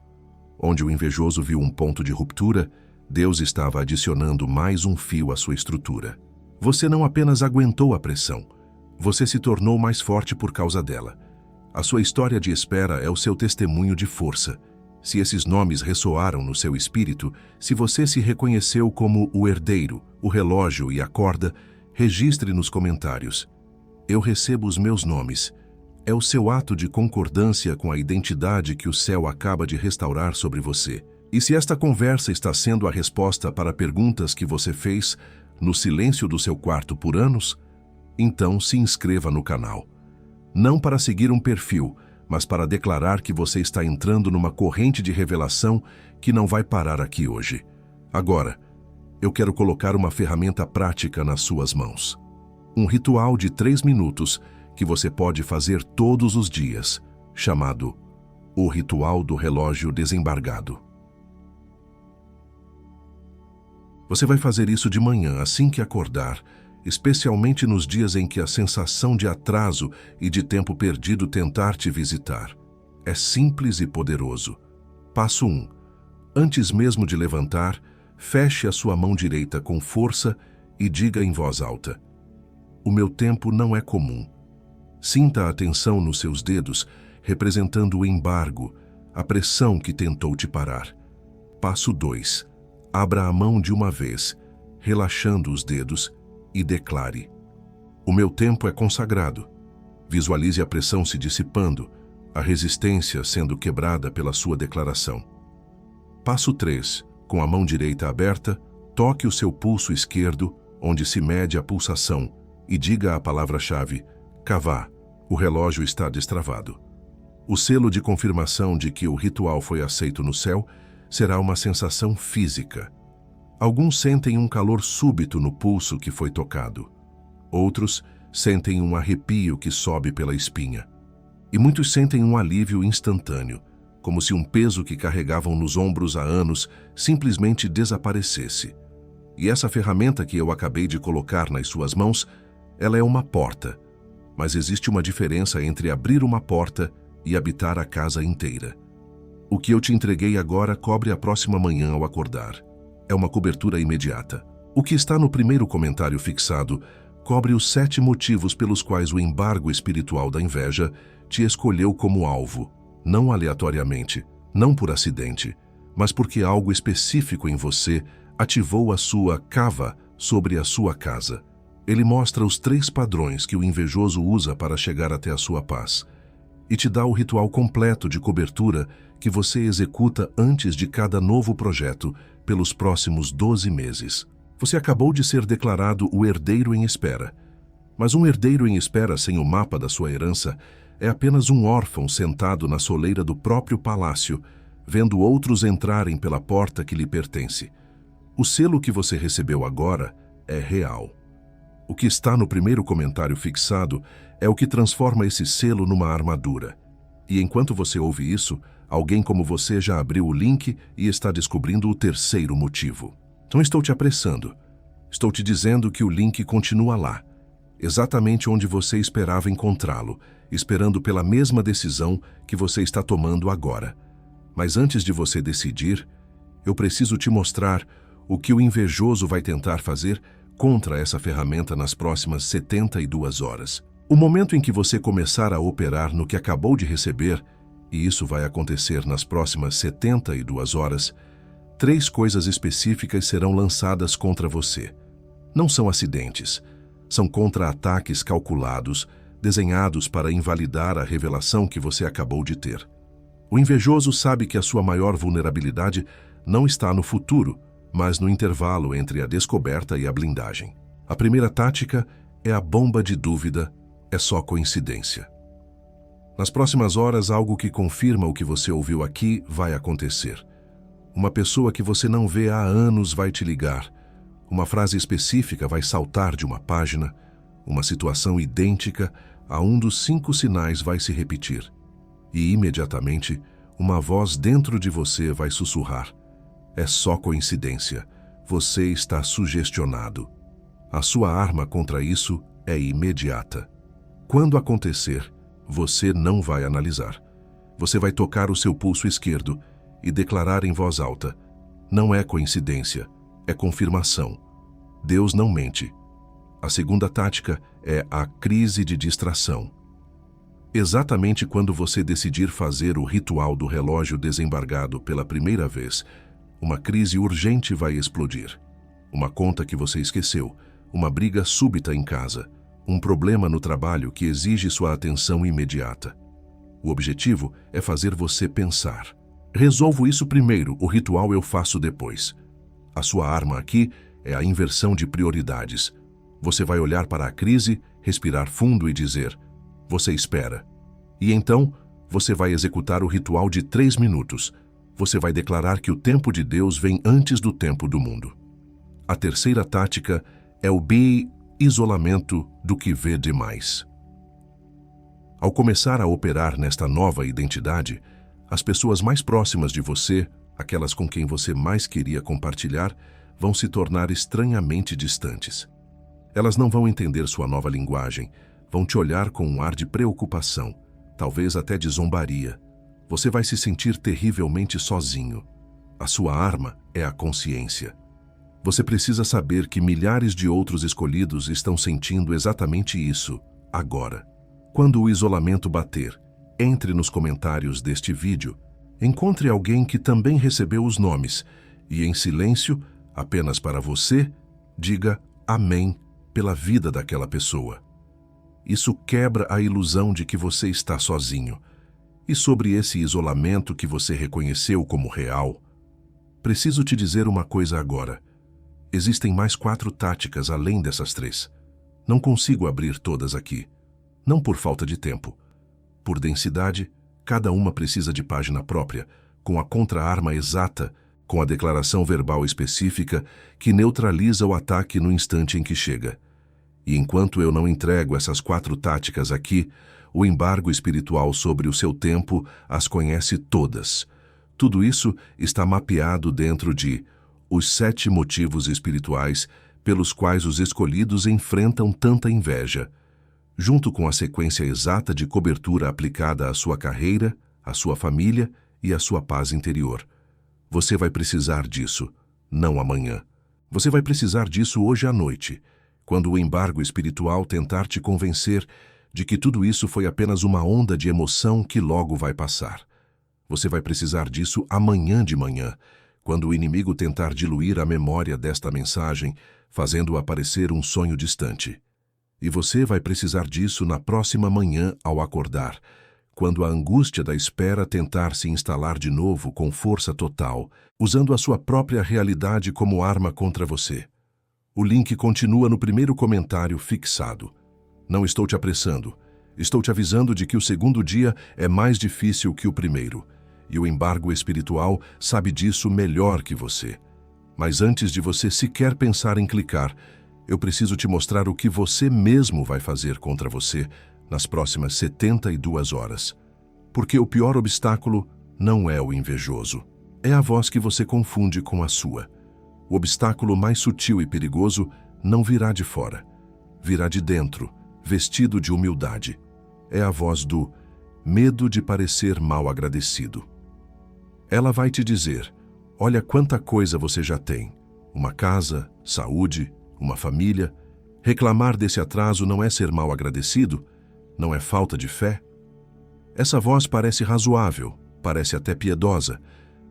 S1: Onde o invejoso viu um ponto de ruptura, Deus estava adicionando mais um fio à sua estrutura. Você não apenas aguentou a pressão, você se tornou mais forte por causa dela. A sua história de espera é o seu testemunho de força. Se esses nomes ressoaram no seu espírito, se você se reconheceu como o herdeiro, o relógio e a corda, registre nos comentários. Eu recebo os meus nomes. É o seu ato de concordância com a identidade que o céu acaba de restaurar sobre você. E se esta conversa está sendo a resposta para perguntas que você fez no silêncio do seu quarto por anos, então se inscreva no canal. Não para seguir um perfil, mas para declarar que você está entrando numa corrente de revelação que não vai parar aqui hoje. Agora, eu quero colocar uma ferramenta prática nas suas mãos. Um ritual de 3 minutos que você pode fazer todos os dias, chamado o ritual do relógio desembargado. Você vai fazer isso de manhã, assim que acordar, especialmente nos dias em que a sensação de atraso e de tempo perdido tentar te visitar. É simples e poderoso. Passo 1. Antes mesmo de levantar, feche a sua mão direita com força e diga em voz alta: o meu tempo não é comum. Sinta a tensão nos seus dedos, representando o embargo, a pressão que tentou te parar. Passo 2. Abra a mão de uma vez, relaxando os dedos, e declare: o meu tempo é consagrado. Visualize a pressão se dissipando, a resistência sendo quebrada pela sua declaração. Passo 3. Com a mão direita aberta, toque o seu pulso esquerdo, onde se mede a pulsação, e diga a palavra-chave: Kavá, o relógio está destravado. O selo de confirmação de que o ritual foi aceito no céu será uma sensação física. Alguns sentem um calor súbito no pulso que foi tocado. Outros sentem um arrepio que sobe pela espinha. E muitos sentem um alívio instantâneo, como se um peso que carregavam nos ombros há anos simplesmente desaparecesse. E essa ferramenta que eu acabei de colocar nas suas mãos, ela é uma porta. Mas existe uma diferença entre abrir uma porta e habitar a casa inteira. O que eu te entreguei agora cobre a próxima manhã ao acordar. É uma cobertura imediata. O que está no primeiro comentário fixado cobre os 7 motivos pelos quais o embargo espiritual da inveja te escolheu como alvo, não aleatoriamente, não por acidente, mas porque algo específico em você ativou a sua kava sobre a sua casa. Ele mostra os 3 padrões que o invejoso usa para chegar até a sua paz e te dá o ritual completo de cobertura que você executa antes de cada novo projeto pelos próximos 12 meses. Você acabou de ser declarado o herdeiro em espera. Mas um herdeiro em espera sem o mapa da sua herança é apenas um órfão sentado na soleira do próprio palácio, vendo outros entrarem pela porta que lhe pertence. O selo que você recebeu agora é real. O que está no primeiro comentário fixado é o que transforma esse selo numa armadura. E enquanto você ouve isso, alguém como você já abriu o link e está descobrindo o terceiro motivo. Não estou te apressando. Estou te dizendo que o link continua lá, exatamente onde você esperava encontrá-lo, esperando pela mesma decisão que você está tomando agora. Mas antes de você decidir, eu preciso te mostrar o que o invejoso vai tentar fazer contra essa ferramenta nas próximas 72 horas. O momento em que você começar a operar no que acabou de receber, e isso vai acontecer nas próximas 72 horas, 3 coisas específicas serão lançadas contra você. Não são acidentes, são contra-ataques calculados, desenhados para invalidar a revelação que você acabou de ter. O invejoso sabe que a sua maior vulnerabilidade não está no futuro, mas no intervalo entre a descoberta e a blindagem. A primeira tática é a bomba de dúvida, é só coincidência. Nas próximas horas, algo que confirma o que você ouviu aqui vai acontecer. Uma pessoa que você não vê há anos vai te ligar. Uma frase específica vai saltar de uma página. Uma situação idêntica a um dos 5 sinais vai se repetir. E, imediatamente, uma voz dentro de você vai sussurrar: é só coincidência. Você está sugestionado. A sua arma contra isso é imediata. Quando acontecer, você não vai analisar. Você vai tocar o seu pulso esquerdo e declarar em voz alta: não é coincidência, é confirmação. Deus não mente. A segunda tática é a crise de distração. Exatamente quando você decidir fazer o ritual do relógio desembargado pela primeira vez, uma crise urgente vai explodir. Uma conta que você esqueceu, uma briga súbita em casa, um problema no trabalho que exige sua atenção imediata. O objetivo é fazer você pensar: resolvo isso primeiro, o ritual eu faço depois. A sua arma aqui é a inversão de prioridades. Você vai olhar para a crise, respirar fundo e dizer: você espera. E então, você vai executar o ritual de 3 minutos. Você vai declarar que o tempo de Deus vem antes do tempo do mundo. A terceira tática é o isolamento do que vê demais. Ao começar a operar nesta nova identidade, as pessoas mais próximas de você, aquelas com quem você mais queria compartilhar, vão se tornar estranhamente distantes. Elas não vão entender sua nova linguagem, vão te olhar com um ar de preocupação, talvez até de zombaria. Você vai se sentir terrivelmente sozinho. A sua arma é a consciência. Você precisa saber que milhares de outros escolhidos estão sentindo exatamente isso, agora. Quando o isolamento bater, entre nos comentários deste vídeo, encontre alguém que também recebeu os nomes e, em silêncio, apenas para você, diga amém pela vida daquela pessoa. Isso quebra a ilusão de que você está sozinho. E sobre esse isolamento que você reconheceu como real, preciso te dizer uma coisa agora. Existem mais 4 táticas além dessas 3. Não consigo abrir todas aqui. Não por falta de tempo. Por densidade, cada uma precisa de página própria, com a contra-arma exata, com a declaração verbal específica que neutraliza o ataque no instante em que chega. E enquanto eu não entrego essas 4 táticas aqui, o embargo espiritual sobre o seu tempo as conhece todas. Tudo isso está mapeado dentro de os 7 motivos espirituais pelos quais os escolhidos enfrentam tanta inveja, junto com a sequência exata de cobertura aplicada à sua carreira, à sua família e à sua paz interior. Você vai precisar disso, não amanhã. Você vai precisar disso hoje à noite, quando o embargo espiritual tentar te convencer de que tudo isso foi apenas uma onda de emoção que logo vai passar. Você vai precisar disso amanhã de manhã, quando o inimigo tentar diluir a memória desta mensagem, fazendo-a parecer um sonho distante. E você vai precisar disso na próxima manhã ao acordar, quando a angústia da espera tentar se instalar de novo com força total, usando a sua própria realidade como arma contra você. O link continua no primeiro comentário fixado. Não estou te apressando. Estou te avisando de que o segundo dia é mais difícil que o primeiro. E o embargo espiritual sabe disso melhor que você. Mas antes de você sequer pensar em clicar, eu preciso te mostrar o que você mesmo vai fazer contra você nas próximas 72 horas. Porque o pior obstáculo não é o invejoso. É a voz que você confunde com a sua. O obstáculo mais sutil e perigoso não virá de fora. Virá de dentro, vestido de humildade. É a voz do medo de parecer mal agradecido. Ela vai te dizer, olha quanta coisa você já tem. Uma casa, saúde, uma família. Reclamar desse atraso não é ser mal agradecido? Não é falta de fé? Essa voz parece razoável, parece até piedosa,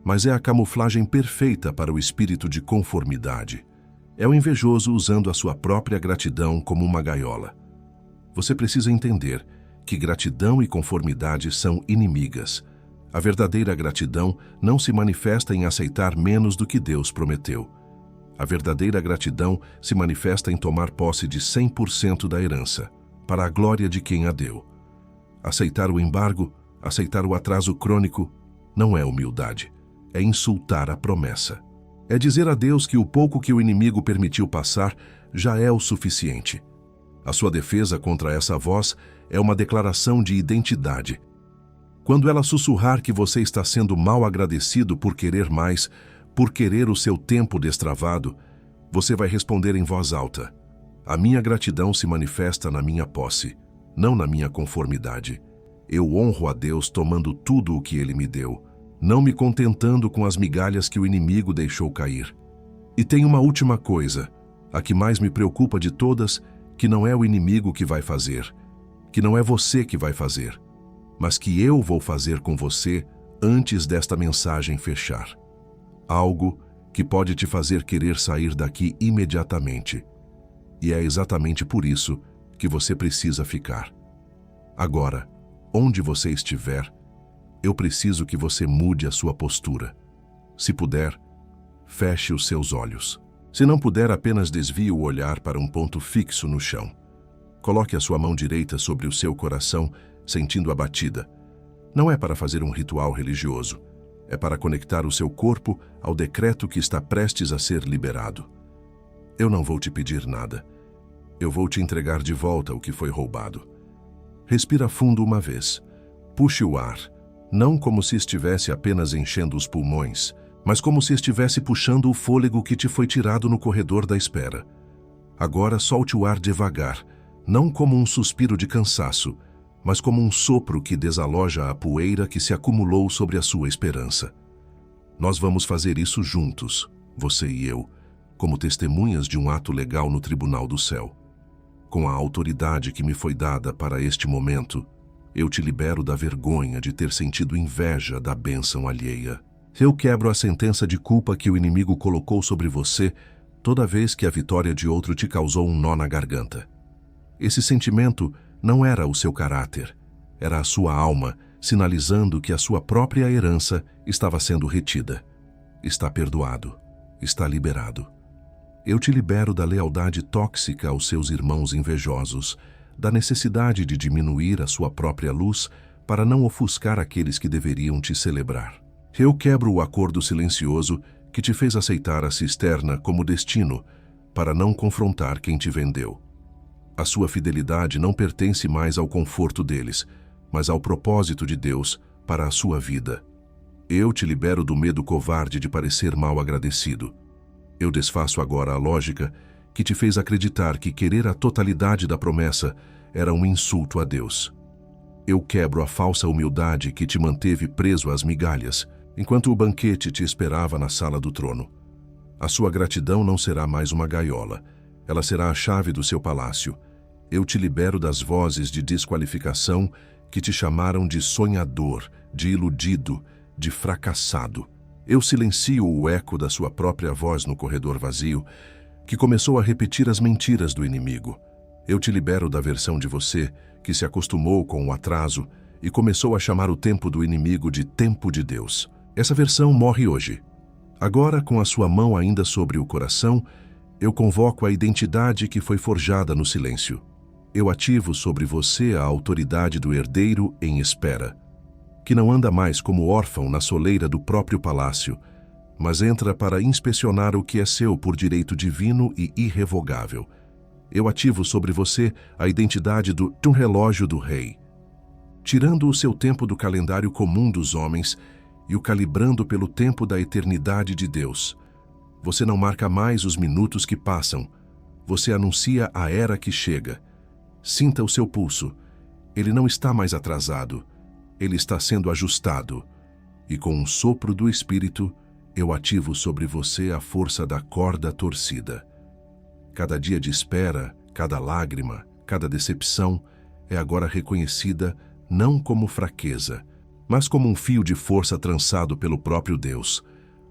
S1: mas é a camuflagem perfeita para o espírito de conformidade. É o invejoso usando a sua própria gratidão como uma gaiola. Você precisa entender que gratidão e conformidade são inimigas. A verdadeira gratidão não se manifesta em aceitar menos do que Deus prometeu. A verdadeira gratidão se manifesta em tomar posse de 100% da herança, para a glória de quem a deu. Aceitar o embargo, aceitar o atraso crônico, não é humildade, é insultar a promessa. É dizer a Deus que o pouco que o inimigo permitiu passar já é o suficiente. A sua defesa contra essa voz é uma declaração de identidade. Quando ela sussurrar que você está sendo mal agradecido por querer mais, por querer o seu tempo destravado, você vai responder em voz alta: a minha gratidão se manifesta na minha posse, não na minha conformidade. Eu honro a Deus tomando tudo o que Ele me deu, não me contentando com as migalhas que o inimigo deixou cair. E tem uma última coisa, a que mais me preocupa de todas, que não é o inimigo que vai fazer, que não é você que vai fazer, mas que eu vou fazer com você antes desta mensagem fechar. Algo que pode te fazer querer sair daqui imediatamente. E é exatamente por isso que você precisa ficar. Agora, onde você estiver, eu preciso que você mude a sua postura. Se puder, feche os seus olhos. Se não puder, apenas desvie o olhar para um ponto fixo no chão. Coloque a sua mão direita sobre o seu coração, sentindo a batida. Não é para fazer um ritual religioso. É para conectar o seu corpo ao decreto que está prestes a ser liberado. Eu não vou te pedir nada. Eu vou te entregar de volta o que foi roubado. Respira fundo uma vez. Puxe o ar, não como se estivesse apenas enchendo os pulmões, mas como se estivesse puxando o fôlego que te foi tirado no corredor da espera. Agora solte o ar devagar, não como um suspiro de cansaço, mas como um sopro que desaloja a poeira que se acumulou sobre a sua esperança. Nós vamos fazer isso juntos, você e eu, como testemunhas de um ato legal no tribunal do céu. Com a autoridade que me foi dada para este momento, eu te libero da vergonha de ter sentido inveja da bênção alheia. Eu quebro a sentença de culpa que o inimigo colocou sobre você toda vez que a vitória de outro te causou um nó na garganta. Esse sentimento não era o seu caráter, era a sua alma, sinalizando que a sua própria herança estava sendo retida. Está perdoado, está liberado. Eu te libero da lealdade tóxica aos seus irmãos invejosos, da necessidade de diminuir a sua própria luz para não ofuscar aqueles que deveriam te celebrar. Eu quebro o acordo silencioso que te fez aceitar a cisterna como destino para não confrontar quem te vendeu. A sua fidelidade não pertence mais ao conforto deles, mas ao propósito de Deus para a sua vida. Eu te libero do medo covarde de parecer mal agradecido. Eu desfaço agora a lógica que te fez acreditar que querer a totalidade da promessa era um insulto a Deus. Eu quebro a falsa humildade que te manteve preso às migalhas, enquanto o banquete te esperava na sala do trono. A sua gratidão não será mais uma gaiola, ela será a chave do seu palácio. Eu te libero das vozes de desqualificação que te chamaram de sonhador, de iludido, de fracassado. Eu silencio o eco da sua própria voz no corredor vazio, que começou a repetir as mentiras do inimigo. Eu te libero da versão de você que se acostumou com o atraso e começou a chamar o tempo do inimigo de tempo de Deus. Essa versão morre hoje. Agora, com a sua mão ainda sobre o coração, eu convoco a identidade que foi forjada no silêncio. Eu ativo sobre você a autoridade do herdeiro em espera, que não anda mais como órfão na soleira do próprio palácio, mas entra para inspecionar o que é seu por direito divino e irrevogável. Eu ativo sobre você a identidade do relógio do rei, tirando o seu tempo do calendário comum dos homens e o calibrando pelo tempo da eternidade de Deus. Você não marca mais os minutos que passam, você anuncia a era que chega. Sinta o seu pulso, ele não está mais atrasado, ele está sendo ajustado, e com um sopro do Espírito, eu ativo sobre você a força da corda torcida. Cada dia de espera, cada lágrima, cada decepção é agora reconhecida não como fraqueza, mas como um fio de força trançado pelo próprio Deus.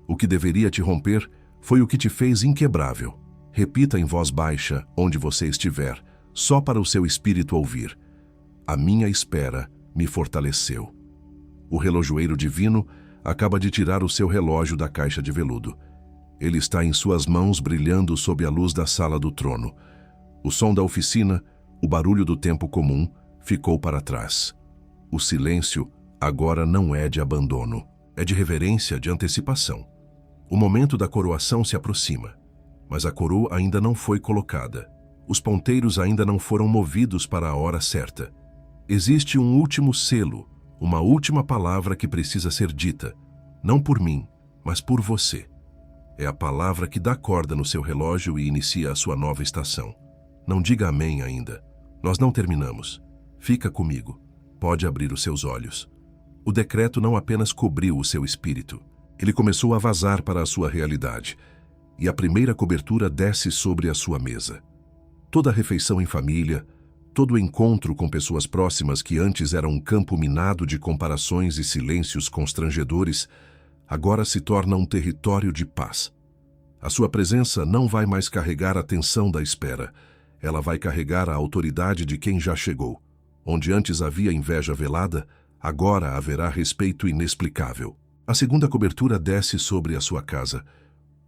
S1: O que deveria te romper foi o que te fez inquebrável. Repita em voz baixa, onde você estiver, só para o seu espírito ouvir. A minha espera me fortaleceu. O relojoeiro divino acaba de tirar o seu relógio da caixa de veludo. Ele está em suas mãos brilhando sob a luz da sala do trono. O som da oficina, o barulho do tempo comum, ficou para trás. O silêncio agora não é de abandono, é de reverência, de antecipação. O momento da coroação se aproxima, mas a coroa ainda não foi colocada. Os ponteiros ainda não foram movidos para a hora certa. Existe um último selo, uma última palavra que precisa ser dita, não por mim, mas por você. É a palavra que dá corda no seu relógio e inicia a sua nova estação. Não diga amém ainda. Nós não terminamos. Fica comigo. Pode abrir os seus olhos. O decreto não apenas cobriu o seu espírito. Ele começou a vazar para a sua realidade. E a primeira cobertura desce sobre a sua mesa. Toda refeição em família, todo encontro com pessoas próximas que antes eram um campo minado de comparações e silêncios constrangedores, agora se torna um território de paz. A sua presença não vai mais carregar a tensão da espera. Ela vai carregar a autoridade de quem já chegou. Onde antes havia inveja velada, agora haverá respeito inexplicável. A segunda cobertura desce sobre a sua casa.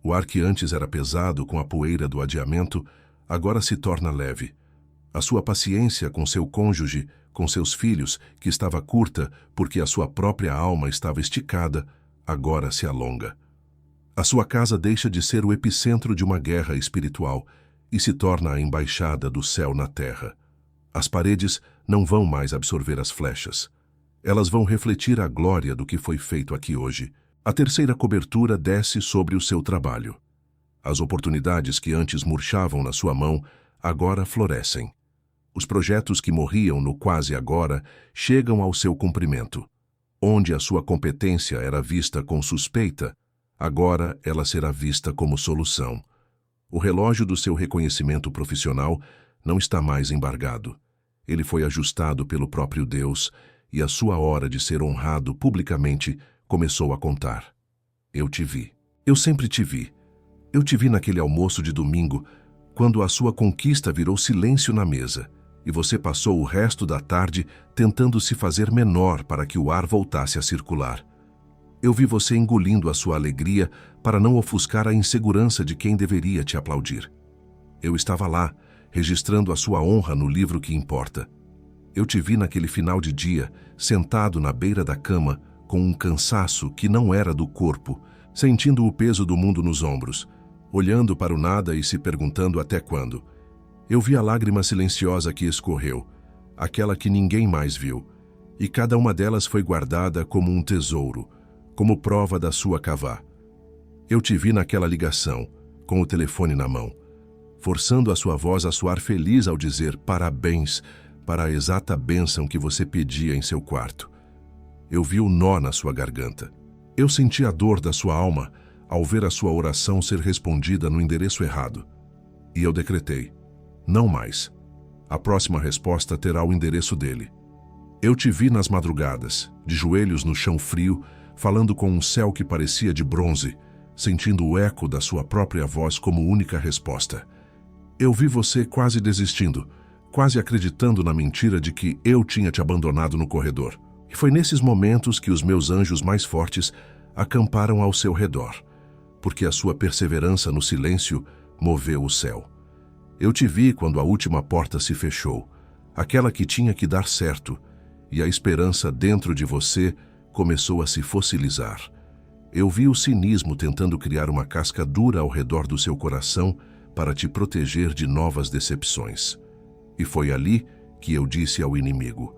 S1: O ar que antes era pesado com a poeira do adiamento, agora se torna leve. A sua paciência com seu cônjuge, com seus filhos, que estava curta porque a sua própria alma estava esticada, agora se alonga. A sua casa deixa de ser o epicentro de uma guerra espiritual e se torna a embaixada do céu na terra. As paredes não vão mais absorver as flechas. Elas vão refletir a glória do que foi feito aqui hoje. A terceira cobertura desce sobre o seu trabalho. As oportunidades que antes murchavam na sua mão, agora florescem. Os projetos que morriam no quase agora chegam ao seu cumprimento. Onde a sua competência era vista com suspeita, agora ela será vista como solução. O relógio do seu reconhecimento profissional não está mais embargado. Ele foi ajustado pelo próprio Deus e a sua hora de ser honrado publicamente começou a contar. Eu te vi. Eu sempre te vi. Eu te vi naquele almoço de domingo, quando a sua conquista virou silêncio na mesa, e você passou o resto da tarde tentando se fazer menor para que o ar voltasse a circular. Eu vi você engolindo a sua alegria para não ofuscar a insegurança de quem deveria te aplaudir. Eu estava lá, registrando a sua honra no livro que importa. Eu te vi naquele final de dia, sentado na beira da cama, com um cansaço que não era do corpo, sentindo o peso do mundo nos ombros, olhando para o nada e se perguntando até quando. Eu vi a lágrima silenciosa que escorreu, aquela que ninguém mais viu, e cada uma delas foi guardada como um tesouro, como prova da sua cavá. Eu te vi naquela ligação, com o telefone na mão, forçando a sua voz a soar feliz ao dizer parabéns para a exata bênção que você pedia em seu quarto. Eu vi o nó na sua garganta. Eu senti a dor da sua alma ao ver a sua oração ser respondida no endereço errado. E eu decretei: não mais. A próxima resposta terá o endereço dele. Eu te vi nas madrugadas, de joelhos no chão frio, falando com um céu que parecia de bronze, sentindo o eco da sua própria voz como única resposta. Eu vi você quase desistindo, quase acreditando na mentira de que eu tinha te abandonado no corredor. E foi nesses momentos que os meus anjos mais fortes acamparam ao seu redor, porque a sua perseverança no silêncio moveu o céu. Eu te vi quando a última porta se fechou, aquela que tinha que dar certo, e a esperança dentro de você começou a se fossilizar. Eu vi o cinismo tentando criar uma casca dura ao redor do seu coração para te proteger de novas decepções. E foi ali que eu disse ao inimigo: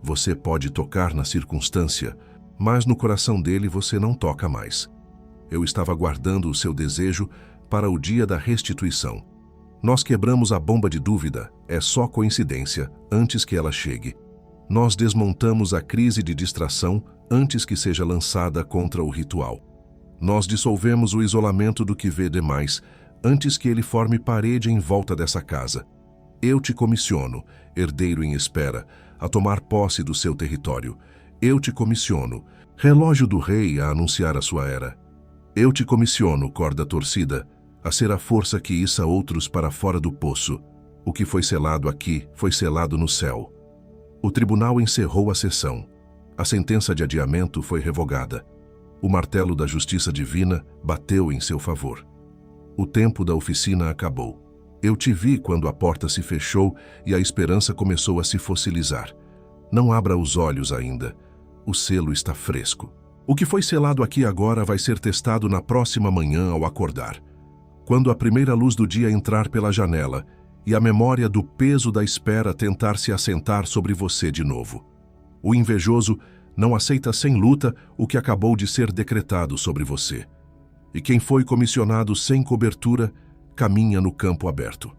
S1: você pode tocar na circunstância, mas no coração dele você não toca mais. Eu estava guardando o seu desejo para o dia da restituição. Nós quebramos a bomba de dúvida, é só coincidência, antes que ela chegue. Nós desmontamos a crise de distração antes que seja lançada contra o ritual. Nós dissolvemos o isolamento do que vê demais, antes que ele forme parede em volta dessa casa. Eu te comissiono, herdeiro em espera, a tomar posse do seu território. Eu te comissiono, relógio do rei, a anunciar a sua era. Eu te comissiono, corda torcida, a ser a força que issa outros para fora do poço. O que foi selado aqui foi selado no céu. O tribunal encerrou a sessão. A sentença de adiamento foi revogada. O martelo da justiça divina bateu em seu favor. O tempo da oficina acabou. Eu te vi quando a porta se fechou e a esperança começou a se fossilizar. Não abra os olhos ainda. O selo está fresco. O que foi selado aqui agora vai ser testado na próxima manhã ao acordar. Quando a primeira luz do dia entrar pela janela e a memória do peso da espera tentar se assentar sobre você de novo. O invejoso não aceita sem luta o que acabou de ser decretado sobre você. E quem foi comissionado sem cobertura caminha no campo aberto.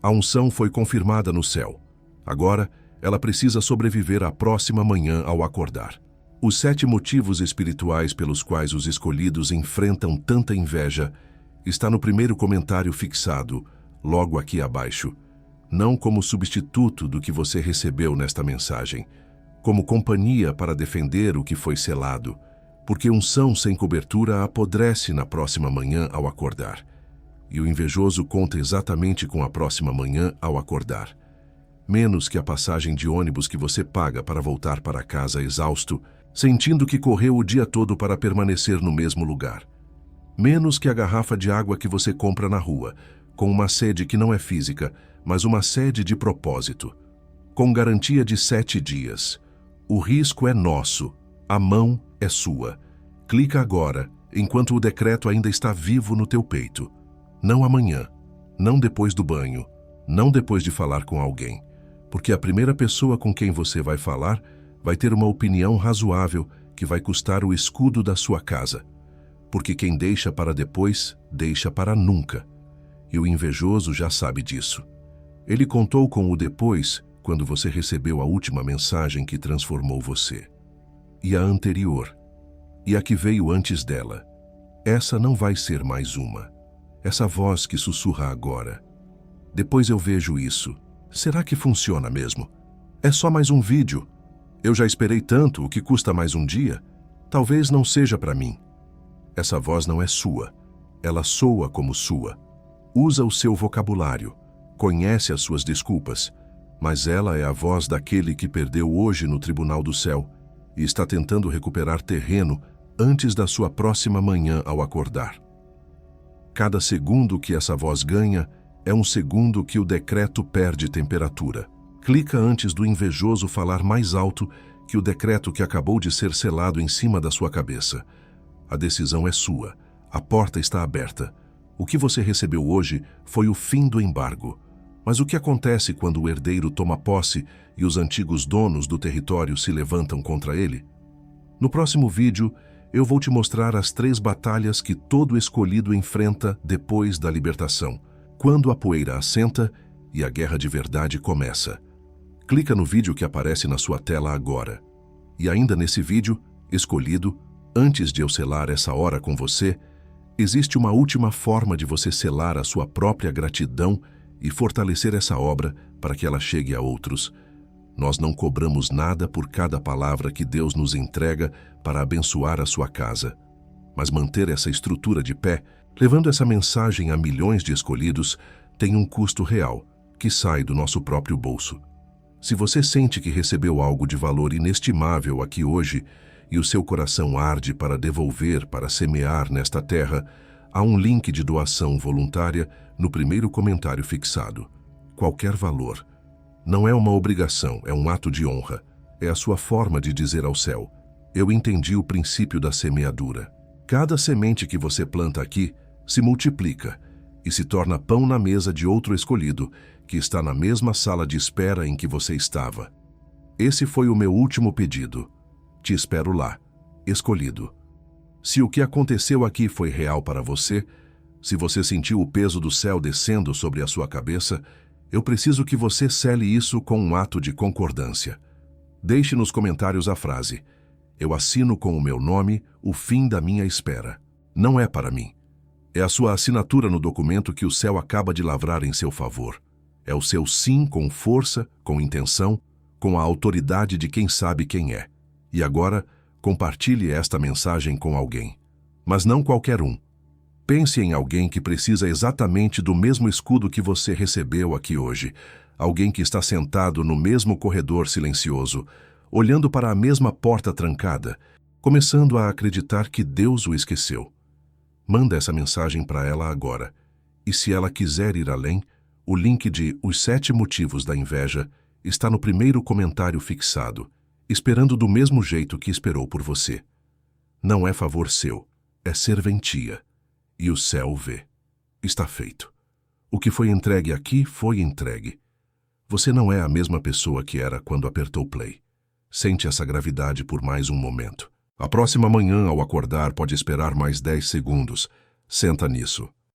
S1: A unção foi confirmada no céu. Agora, ela precisa sobreviver à próxima manhã ao acordar. Os 7 motivos espirituais pelos quais os escolhidos enfrentam tanta inveja está no primeiro comentário fixado, logo aqui abaixo, não como substituto do que você recebeu nesta mensagem, como companhia para defender o que foi selado, porque unção sem cobertura apodrece na próxima manhã ao acordar. E o invejoso conta exatamente com a próxima manhã ao acordar. Menos que a passagem de ônibus que você paga para voltar para casa exausto, sentindo que correu o dia todo para permanecer no mesmo lugar. Menos que a garrafa de água que você compra na rua, com uma sede que não é física, mas uma sede de propósito. Com garantia de 7 dias. O risco é nosso, a mão é sua. Clica agora, enquanto o decreto ainda está vivo no teu peito. Não amanhã, não depois do banho, não depois de falar com alguém. Porque a primeira pessoa com quem você vai falar vai ter uma opinião razoável que vai custar o escudo da sua casa. Porque quem deixa para depois, deixa para nunca. E o invejoso já sabe disso. Ele contou com o depois quando você recebeu a última mensagem que transformou você. E a anterior. E a que veio antes dela. Essa não vai ser mais uma. Essa voz que sussurra agora. Depois eu vejo isso. Será que funciona mesmo? É só mais um vídeo. Eu já esperei tanto, o que custa mais um dia? Talvez não seja para mim. Essa voz não é sua. Ela soa como sua. Usa o seu vocabulário. Conhece as suas desculpas. Mas ela é a voz daquele que perdeu hoje no tribunal do céu e está tentando recuperar terreno antes da sua próxima manhã ao acordar. Cada segundo que essa voz ganha é um segundo que o decreto perde temperatura. Clica antes do invejoso falar mais alto que o decreto que acabou de ser selado em cima da sua cabeça. A decisão é sua. A porta está aberta. O que você recebeu hoje foi o fim do embargo. Mas o que acontece quando o herdeiro toma posse e os antigos donos do território se levantam contra ele? No próximo vídeo, eu vou te mostrar as 3 batalhas que todo escolhido enfrenta depois da libertação, quando a poeira assenta e a guerra de verdade começa. Clica no vídeo que aparece na sua tela agora. E ainda nesse vídeo, escolhido, antes de eu selar essa hora com você, existe uma última forma de você selar a sua própria gratidão e fortalecer essa obra para que ela chegue a outros. Nós não cobramos nada por cada palavra que Deus nos entrega para abençoar a sua casa. Mas manter essa estrutura de pé, levando essa mensagem a milhões de escolhidos, tem um custo real, que sai do nosso próprio bolso. Se você sente que recebeu algo de valor inestimável aqui hoje e o seu coração arde para devolver, para semear nesta terra, há um link de doação voluntária no primeiro comentário fixado. Qualquer valor. Não é uma obrigação, é um ato de honra. É a sua forma de dizer ao céu: eu entendi o princípio da semeadura. Cada semente que você planta aqui se multiplica e se torna pão na mesa de outro escolhido que está na mesma sala de espera em que você estava. Esse foi o meu último pedido. Te espero lá, escolhido. Se o que aconteceu aqui foi real para você, se você sentiu o peso do céu descendo sobre a sua cabeça, eu preciso que você sele isso com um ato de concordância. Deixe nos comentários a frase: eu assino com o meu nome o fim da minha espera. Não é para mim. É a sua assinatura no documento que o céu acaba de lavrar em seu favor. É o seu sim com força, com intenção, com a autoridade de quem sabe quem é. E agora, compartilhe esta mensagem com alguém. Mas não qualquer um. Pense em alguém que precisa exatamente do mesmo escudo que você recebeu aqui hoje. Alguém que está sentado no mesmo corredor silencioso, olhando para a mesma porta trancada, começando a acreditar que Deus o esqueceu. Manda essa mensagem para ela agora. E se ela quiser ir além, o link de Os 7 Motivos da Inveja está no primeiro comentário fixado, esperando do mesmo jeito que esperou por você. Não é favor seu, é serventia. E o céu vê. Está feito. O que foi entregue aqui foi entregue. Você não é a mesma pessoa que era quando apertou play. Sente essa gravidade por mais um momento. A próxima manhã, ao acordar, pode esperar mais 10 segundos. Senta nisso.